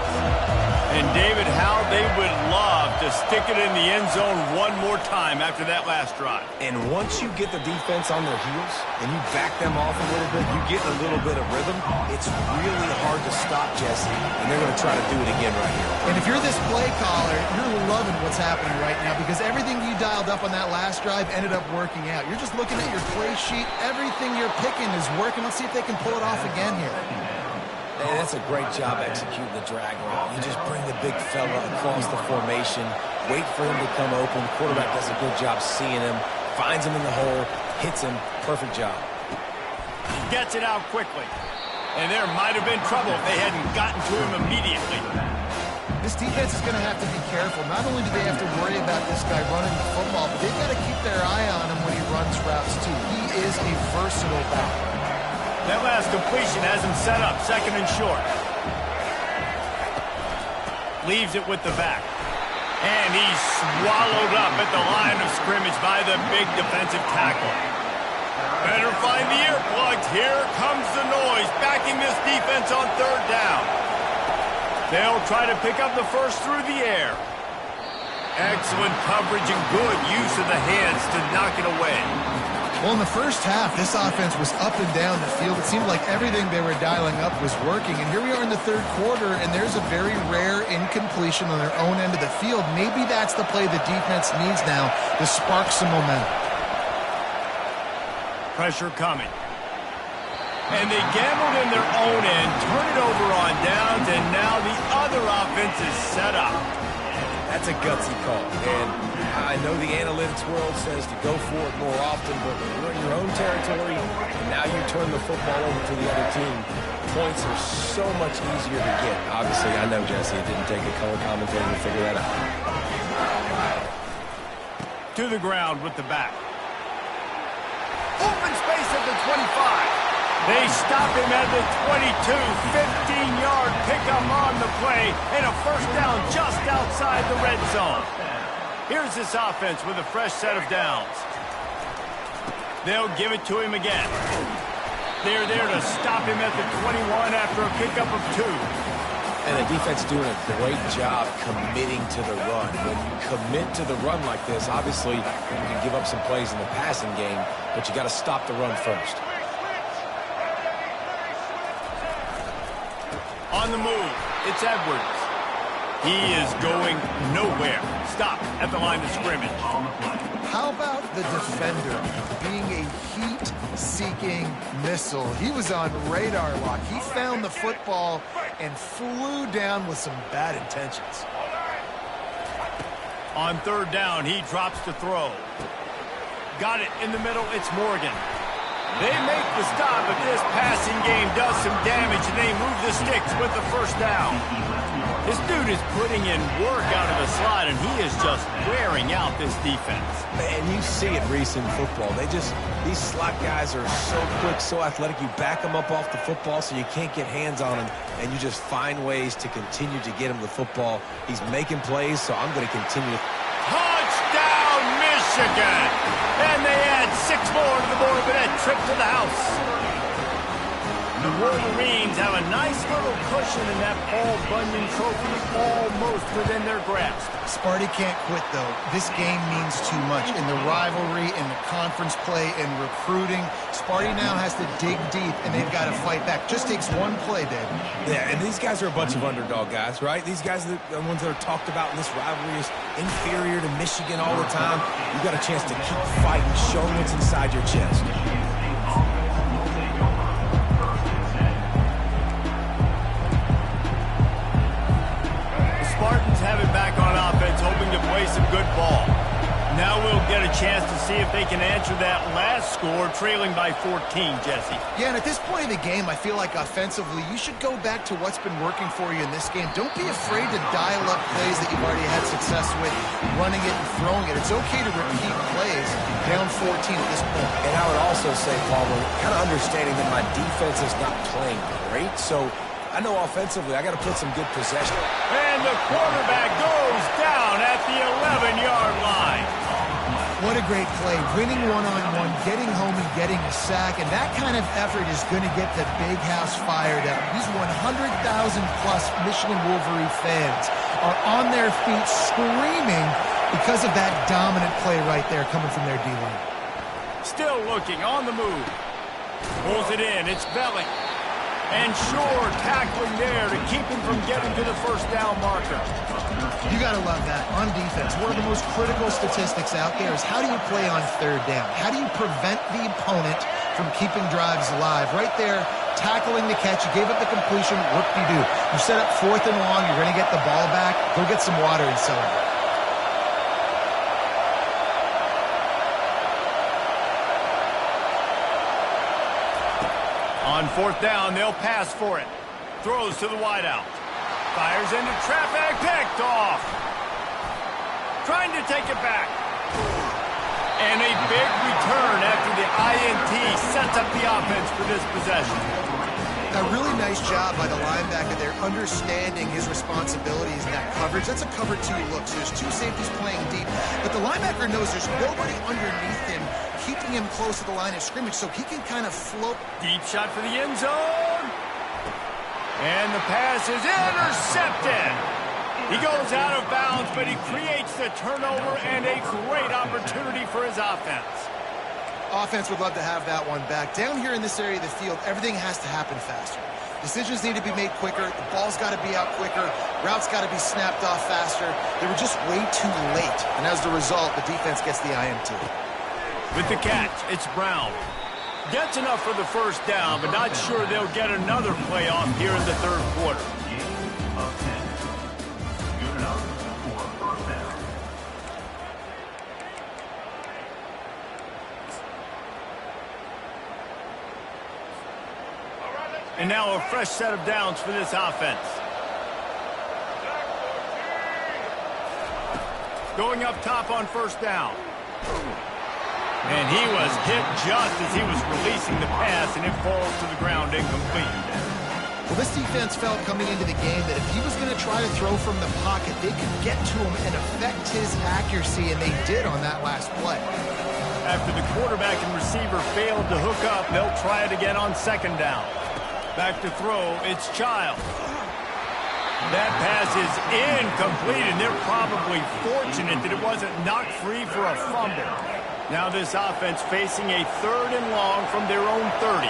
And David, how they would love to stick it in the end zone one more time after that last drive. And once you get the defense on their heels and you back them off a little bit, you get a little bit of rhythm, it's really hard to stop, Jesse. And they're going to try to do it again right here. And if you're this play caller, you're loving what's happening right now because everything you dialed up on that last drive ended up working out. You're just looking at your play sheet. Everything you're picking is working. Let's see if they can pull it off again here. Man, that's a great job executing the drag route. You just bring the big fella across the formation, wait for him to come open. The quarterback does a good job seeing him, finds him in the hole, hits him. Perfect job. Gets it out quickly. And there might have been trouble if they hadn't gotten to him immediately. This defense is going to have to be careful. Not only do they have to worry about this guy running the football, but they've got to keep their eye on him when he runs routes too. He is a versatile back. That last completion has him set up, 2nd and short. Leaves it with the back. And he's swallowed up at the line of scrimmage by the big defensive tackle. Better find the earplugs. Here comes the noise, backing this defense on 3rd down. They'll try to pick up the first through the air. Excellent coverage and good use of the hands to knock it away. Well, in the first half, this offense was up and down the field. It seemed like everything they were dialing up was working. And here we are in the 3rd quarter, and there's a very rare incompletion on their own end of the field. Maybe that's the play the defense needs now to spark some momentum. Pressure coming. And they gambled in their own end, turn it over on downs, and now the other offense is set up. That's a gutsy call. And I know the analytics world says to go for it more often, but when you're in your own territory and now you turn the football over to the other team, points are so much easier to get. Obviously, I know, Jesse, it didn't take a color commentator to figure that out. To the ground with the back. Open space at the 25. They stop him at the 22, 15-yard pickup on the play, and a first down just outside the red zone. Here's this offense with a fresh set of downs. They'll give it to him again. They're there to stop him at the 21 after a pickup of 2. And the defense doing a great job committing to the run. When you commit to the run like this, obviously you can give up some plays in the passing game, but you got to stop the run first. On the move, it's Edwards. He is going nowhere. Stop at the line of scrimmage. How about the defender being a heat-seeking missile. He was on radar lock. He found the football and flew down with some bad intentions. On third down, he drops to throw. Got it in the middle. It's Morgan. They make the stop, but this passing game does some damage, and they move the sticks with the first down. This dude is putting in work out of the slot, and he is just wearing out this defense. Man, you see it, Reese, in football. These slot guys are so quick, so athletic. You back them up off the football so you can't get hands on them, and you just find ways to continue to get him the football. He's making plays, so I'm going to continue. Touchdown, Michigan! And they add 6 more to the board with that trip to the house. The Wolverines have a nice little cushion in that Paul Bunyan trophy almost within their grasp. Sparty can't quit, though. This game means too much. In the rivalry, in the conference play, in recruiting, Sparty now has to dig deep, and they've got to fight back. Just takes one play, Dave. Yeah, and these guys are a bunch of underdog guys, right? These guys are the ones that are talked about in this rivalry as inferior to Michigan all the time. You've got a chance to keep fighting, show what's inside your chest. Spartans have it back on offense, hoping to play some good ball. Now we'll get a chance to see if they can answer that last score, trailing by 14, Jesse. Yeah, and at this point in the game, I feel like offensively, you should go back to what's been working for you in this game. Don't be afraid to dial up plays that you've already had success with, running it and throwing it. It's okay to repeat plays down 14 at this point. And I would also say, Paul, kind of understanding that my defense is not playing great, so I know offensively I got to put some good possession. And the quarterback goes down at the 11-yard line. What a great play. Winning one-on-one, getting home and getting a sack, and that kind of effort is going to get the big house fired up. These 100,000-plus Michigan Wolverine fans are on their feet screaming because of that dominant play right there coming from their D-line. Still looking, on the move. Pulls it in, it's Belling. And Shore tackling there to keep him from getting to the first down marker. You got to love that. On defense, one of the most critical statistics out there is how do you play on third down? How do you prevent the opponent from keeping drives alive? Right there, tackling the catch. You gave up the completion. Whoop-de-doo. You set up 4th and long. You're going to get the ball back. Go get some water and celebrate. On 4th down, they'll pass for it. Throws to the wideout. Fires into traffic, picked off. Trying to take it back. And a big return after the INT sets up the offense for this possession. A really nice job by the linebacker there, understanding his responsibilities in that coverage. That's a cover 2 look, so there's 2 safeties playing deep. But the linebacker knows there's nobody underneath him, keeping him close to the line of scrimmage, so he can kind of float. Deep shot for the end zone. And the pass is intercepted. He goes out of bounds, but he creates the turnover and a great opportunity for his offense. Offense would love to have that one back. Down here in this area of the field, everything has to happen faster. Decisions need to be made quicker. The ball's got to be out quicker. Routes got to be snapped off faster. They were just way too late. And as the result, the defense gets the INT. With the catch, it's Brown. Gets enough for the first down, but not sure they'll get another playoff here in the third quarter. And now a fresh set of downs for this offense. Going up top on first down. And he was hit just as he was releasing the pass, and it falls to the ground incomplete. Well, this defense felt coming into the game that if he was going to try to throw from the pocket, they could get to him and affect his accuracy, and they did on that last play. After the quarterback and receiver failed to hook up, they'll try it again on second down. Back to throw, it's Child. That pass is incomplete, and they're probably fortunate that it wasn't knocked free for a fumble. Now this offense facing a 3rd and long from their own 30.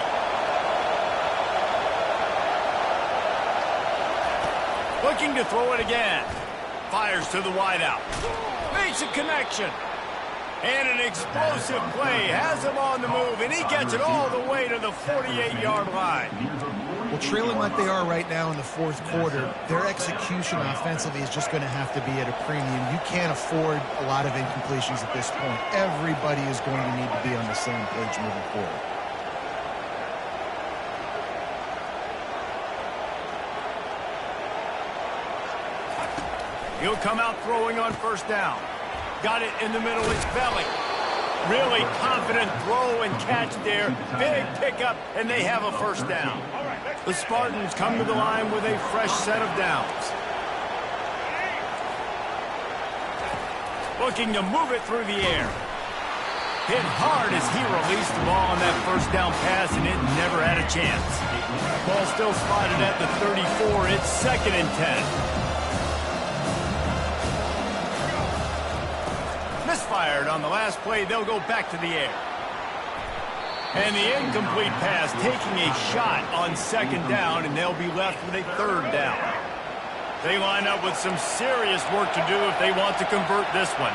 Looking to throw it again. Fires to the wideout. Makes a connection. And an explosive play has him on the move, and he gets it all the way to the 48-yard line. Well, trailing like they are right now in the fourth quarter, their execution offensively is just going to have to be at a premium. You can't afford a lot of incompletions at this point. Everybody is going to need to be on the same page moving forward. He'll come out throwing on first down. Got it in the middle, it's Belly. Really confident throw and catch there. Big pickup, and they have a first down. The Spartans come to the line with a fresh set of downs. Looking to move it through the air. Hit hard as he released the ball on that first down pass, and it never had a chance. Ball still spotted at the 34. It's 2nd and 10. Misfired on the last play. They'll go back to the air. And the incomplete pass taking a shot on 2nd down, and they'll be left with a 3rd down. They line up with some serious work to do if they want to convert this one.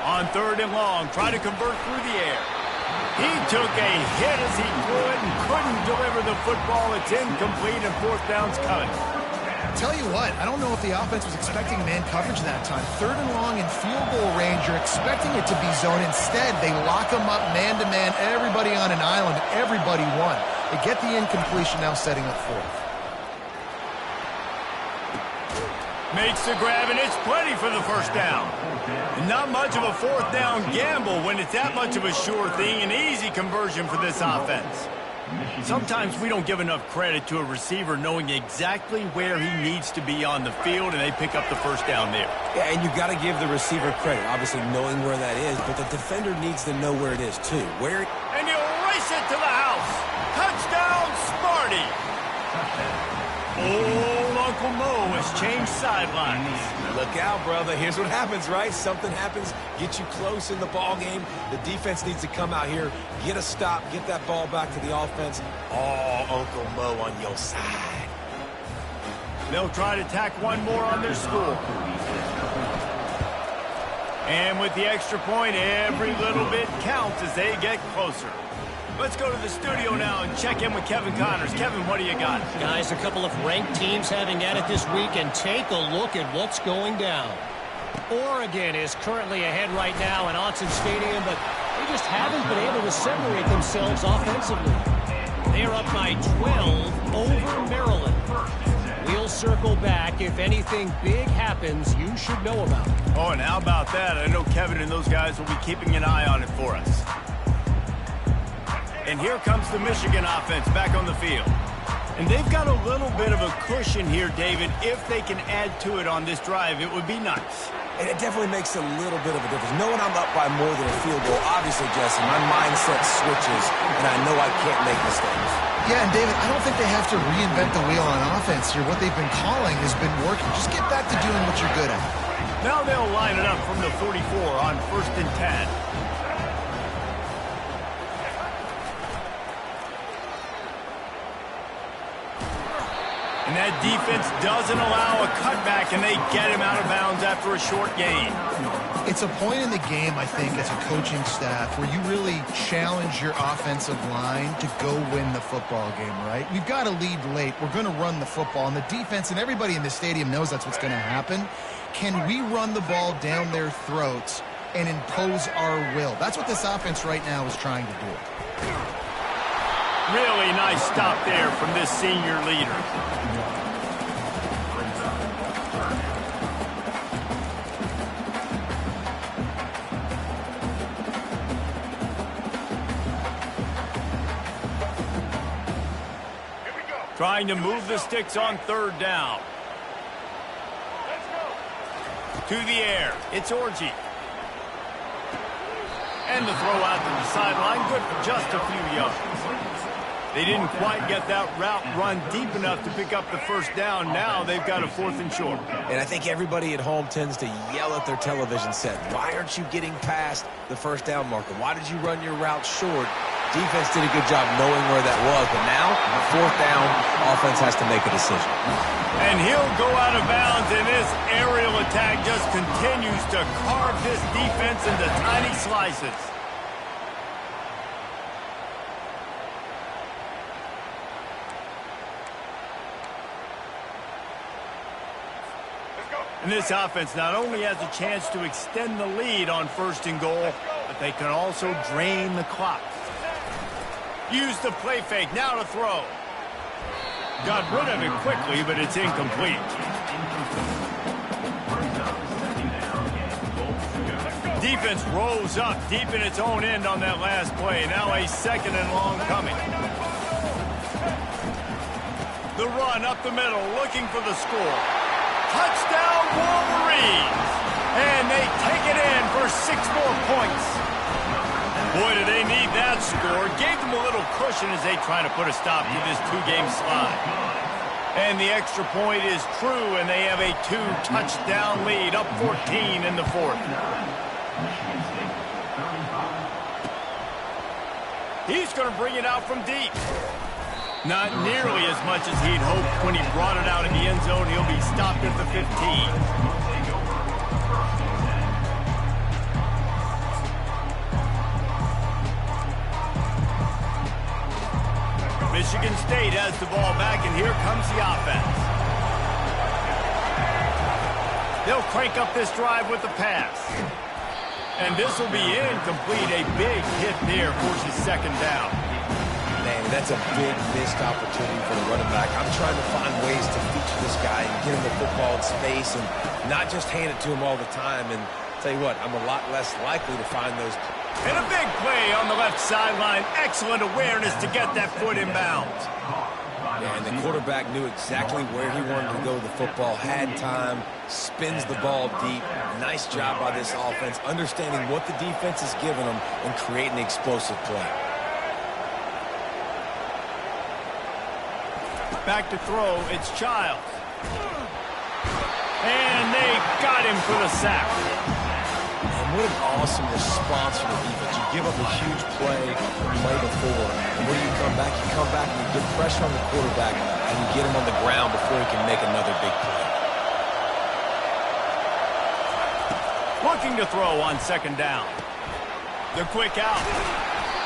On 3rd and long, try to convert through the air. He took a hit as he threw it and couldn't deliver the football. It's incomplete, and 4th down's coming. Tell you what, I don't know if the offense was expecting man coverage that time. 3rd and long in field goal range, you're expecting it to be zone. Instead, they lock them up man-to-man, everybody on an island, everybody won. They get the incompletion, now setting up 4th. Makes the grab, and it's plenty for the first down. Not much of a 4th down gamble when it's that much of a sure thing, an easy conversion for this offense. Sometimes we don't give enough credit to a receiver knowing exactly where he needs to be on the field, and they pick up the first down there. Yeah, and you've got to give the receiver credit, obviously knowing where that is, but the defender needs to know where it is, too. And he'll race it to the house. Touchdown, Smarty. Old Uncle Mo has changed sidelines. Look out, brother. Here's what happens, right? Something happens, get you close in the ball game. The defense needs to come out here, get a stop, get that ball back to the offense. Oh, Uncle Mo on your side. They'll try to tack one more on their score. And with the extra point, every little bit counts as they get closer. Let's go to the studio now and check in with Kevin Connors. Kevin, what do you got? Guys, a couple of ranked teams having at it this week, and take a look at what's going down. Oregon is currently ahead right now in Autzen Stadium, but they just haven't been able to separate themselves offensively. They are up by 12 over Maryland. We'll circle back. If anything big happens, you should know about it. Oh, and how about that? I know Kevin and those guys will be keeping an eye on it for us. And here comes the Michigan offense back on the field. And they've got a little bit of a cushion here, David. If they can add to it on this drive, it would be nice. And it definitely makes a little bit of a difference. Knowing I'm up by more than a field goal, obviously, Jesse, my mindset switches, and I know I can't make mistakes. Yeah, and David, I don't think they have to reinvent the wheel on offense here. What they've been calling has been working. Just get back to doing what you're good at. Now they'll line it up from the 44 on 1st and 10. And that defense doesn't allow a cutback, and they get him out of bounds after a short gain. It's a point in the game, I think, as a coaching staff, where you really challenge your offensive line to go win the football game, right? We've got to lead late. We're going to run the football, and the defense and everybody in the stadium knows that's what's going to happen. Can we run the ball down their throats and impose our will? That's what this offense right now is trying to do. Really nice stop there from this senior leader. Trying to move the sticks on 3rd down. To the air. It's Orji. And the throw out to the sideline. Good for just a few yards. They didn't quite get that route run deep enough to pick up the first down. Now they've got a 4th and short. And I think everybody at home tends to yell at their television set. Why aren't you getting past the first down marker? Why did you run your route short? Defense did a good job knowing where that was, but now, fourth down, offense has to make a decision. And he'll go out of bounds, and this aerial attack just continues to carve this defense into tiny slices. And this offense not only has a chance to extend the lead on 1st and goal, but they can also drain the clock. Use the play fake, now to throw. Got rid of it quickly, but it's incomplete. Defense rolls up deep in its own end on that last play. Now a 2nd and long coming. The run up the middle, looking for the score. Touchdown Wolverines! And they take it in for 6 more points. Boy, do they need that score. Gave them a little cushion as they try to put a stop to this 2-game slide. And the extra point is true, and they have a 2-touchdown lead, up 14 in the 4th. He's going to bring it out from deep. Not nearly as much as he'd hoped when he brought it out in the end zone. He'll be stopped at the 15. Michigan State has the ball back, and here comes the offense. They'll crank up this drive with the pass. And this will be incomplete. A big hit there forces 2nd down. Man, that's a big missed opportunity for the running back. I'm trying to find ways to feature this guy and get him the football in space and not just hand it to him all the time. And tell you what, I'm a lot less likely to find those. And a big play on the left sideline. Excellent awareness to get that foot in bounds. Yeah, and the quarterback knew exactly where he wanted to go with the football, had time, spins the ball deep. Nice job by this offense, understanding what the defense is giving them and creating the explosive play. Back to throw, it's Childs. And they got him for the sack. And what an awesome response from the defense. You give up a huge play before, and when you come back and you get pressure on the quarterback, and you get him on the ground before he can make another big play. Looking to throw on 2nd down. The quick out.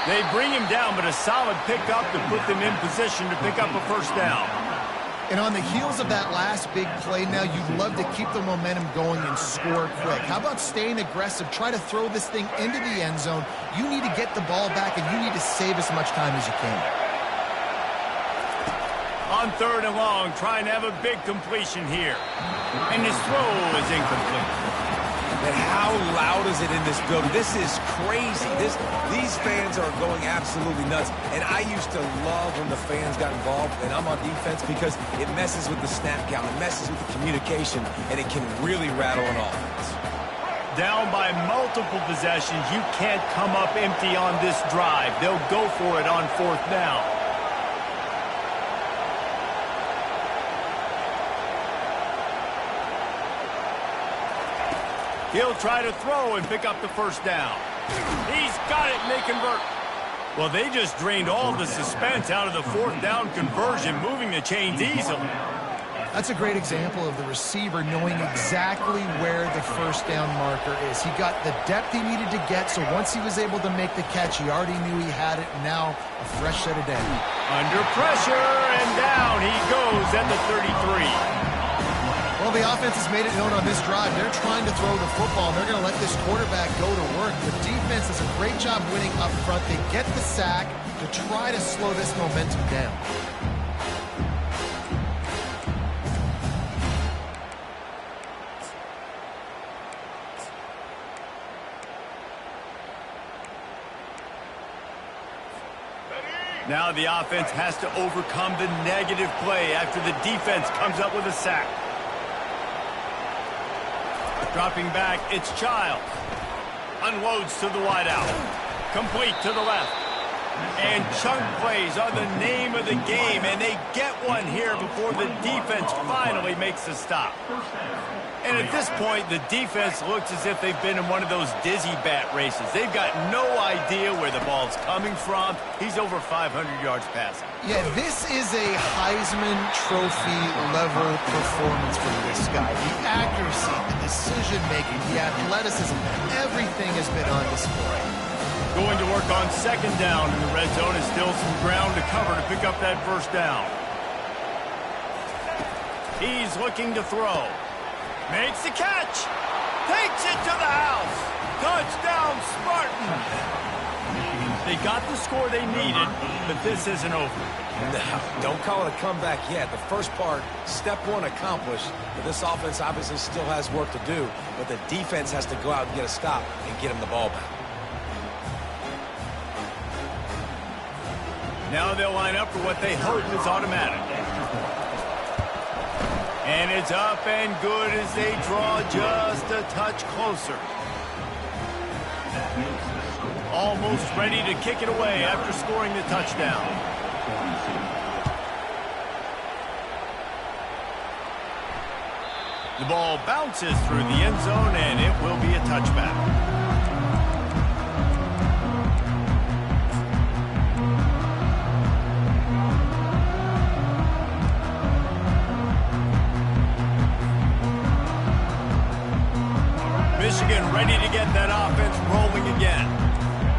They bring him down, but a solid pickup to put them in position to pick up a 1st down. And on the heels of that last big play now, you'd love to keep the momentum going and score quick. How about staying aggressive? Try to throw this thing into the end zone. You need to get the ball back, and you need to save as much time as you can. On 3rd and long, trying to have a big completion here. And his throw is incomplete. And how loud is it in this building? This is crazy. These fans are going absolutely nuts. And I used to love when the fans got involved, and I'm on defense, because it messes with the snap count, it messes with the communication, and it can really rattle an offense. Down by multiple possessions, you can't come up empty on this drive. They'll go for it on 4th down. He'll try to throw and pick up the 1st down. He's got it, and they convert. Well, they just drained all the suspense out of the 4th down conversion, moving the chains easily. That's a great example of the receiver knowing exactly where the 1st down marker is. He got the depth he needed to get, so once he was able to make the catch, he already knew he had it, and now a fresh set of data. Under pressure, and down he goes at the 33. Well, the offense has made it known on this drive. They're trying to throw the football, and they're going to let this quarterback go to work. The defense does a great job winning up front. They get the sack to try to slow this momentum down. Now the offense has to overcome the negative play after the defense comes up with a sack. Dropping back, it's Childs. Unloads to the wideout. Complete to the left. And chunk plays are the name of the game, and they get one here before the defense finally makes a stop. And at this point, the defense looks as if they've been in one of those dizzy bat races. They've got no idea where the ball's coming from. He's over 500 yards passing. Yeah, this is a Heisman Trophy level performance for this guy. The accuracy, the decision-making, the athleticism, everything has been on display. Going to work on second down in the red zone is still some ground to cover to pick up that first down. He's looking to throw. Makes the catch. Takes it to the house. Touchdown, Spartans. They got the score they needed, but this isn't over. No, don't call it a comeback yet. The first part, step one accomplished, but this offense obviously still has work to do, but the defense has to go out and get a stop and get him the ball back. Now they'll line up for what they hope is automatic. And it's up and good as they draw just a touch closer. Almost ready to kick it away after scoring the touchdown. The ball bounces through the end zone, and it will be a touchback. Michigan ready to get that offense rolling again.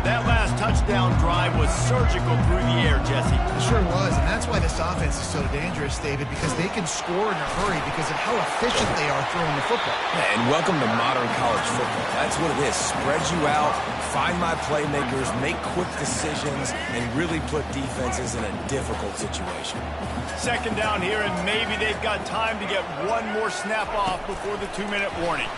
That last touchdown drive was surgical through the air, Jesse. It sure was, and that's why this offense is so dangerous, David, because they can score in a hurry because of how efficient they are throwing the football. Yeah, and welcome to modern college football. That's what it is. Spread you out, find my playmakers, make quick decisions, and really put defenses in a difficult situation. Second down here, and maybe they've got time to get one more snap off before the 2-minute warning.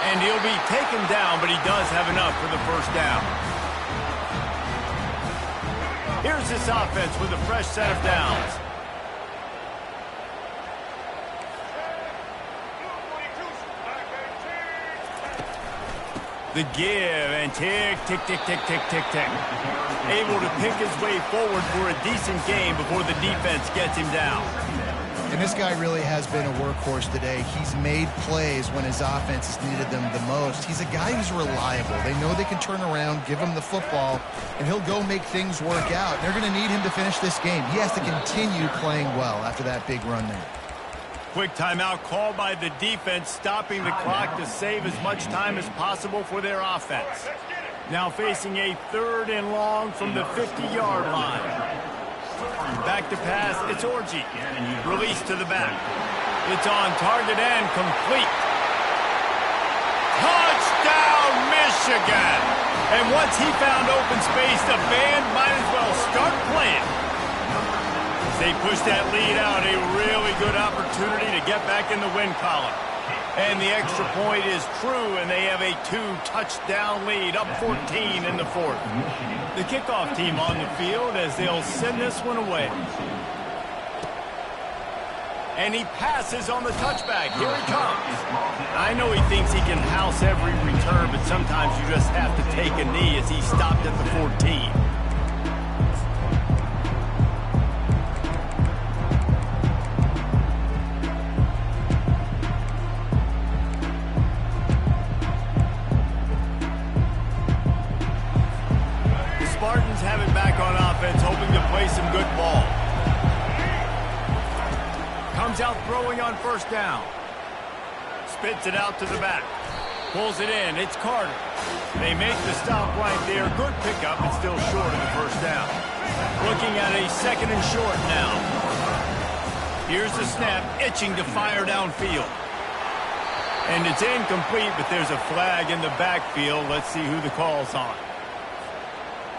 And he'll be taken down, but he does have enough for the first down. Here's this offense with a fresh set of downs. The give and tick, tick, tick, tick, tick, tick, tick. Able to pick his way forward for a decent game before the defense gets him down. And this guy really has been a workhorse today. He's made plays when his offense has needed them the most. He's a guy who's reliable. They know they can turn around, give him the football, and he'll go make things work out. They're going to need him to finish this game. He has to continue playing well after that big run there. Quick timeout called by the defense, stopping the clock to save as much time as possible for their offense. Now facing a 3rd and long from the 50-yard line. Back to pass, it's Orji. Release to the back. It's on target and complete. Touchdown, Michigan! And once he found open space, the band might as well start playing. As they push that lead out, a really good opportunity to get back in the win column. And the extra point is true, and they have a 2-touchdown lead, up 14 in the 4th. The kickoff team on the field as they'll send this one away. And he passes on the touchback. Here he comes. I know he thinks he can house every return, but sometimes you just have to take a knee as he stopped at the 14. Spartans have it back on offense, hoping to play some good ball. Comes out throwing on first down. Spits it out to the back. Pulls it in. It's Carter. They make the stop right there. Good pickup, but still short of the first down. Looking at a 2nd and short now. Here's the snap, itching to fire downfield. And it's incomplete, but there's a flag in the backfield. Let's see who the call's on.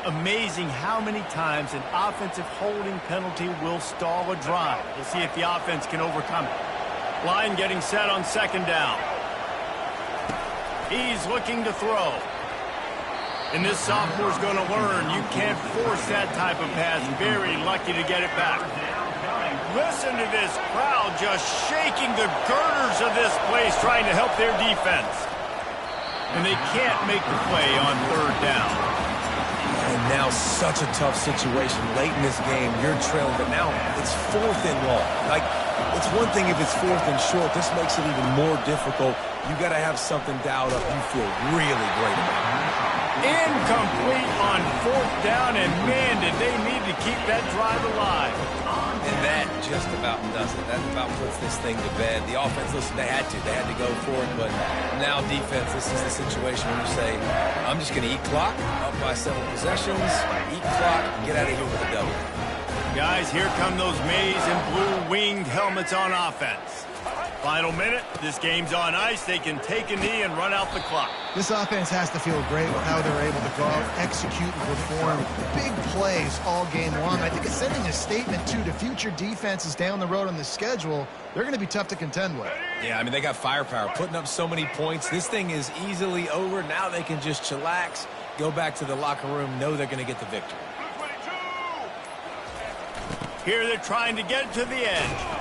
Amazing how many times an offensive holding penalty will stall a drive. We'll see if the offense can overcome it. Line getting set on 2nd down. He's looking to throw. And this sophomore's going to learn you can't force that type of pass. Very lucky to get it back. Listen to this crowd just shaking the girders of this place, trying to help their defense. and they can't make the play on third down. And now such a tough situation. Late in this game, you're trailing, but now it's 4th and long. Like, it's one thing if it's 4th and short. This makes it even more difficult. You got to have something dialed up you feel really great about. Incomplete on 4th down, and man, did they need to keep that drive alive. And that just about does it. That about puts this thing to bed. The offense, listen, they had to go for it, but now defense, this is the situation where you say, I'm just going to eat clock, up by 7 possessions, eat clock, and get out of here with a W. Guys, here come those maize and blue winged helmets on offense. Final minute, this game's on ice. They can take a knee and run out the clock. This offense has to feel great with how they're able to go out, execute, and perform big plays all game long. I think it's sending a statement, too, to future defenses down the road on the schedule. They're going to be tough to contend with. Yeah, I mean, they got firepower, putting up so many points. This thing is easily over. Now they can just chillax, go back to the locker room, know they're going to get the victory. Here they're trying to get to the edge.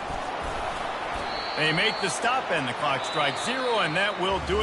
They make the stop, and the clock strikes 0, and that will do it.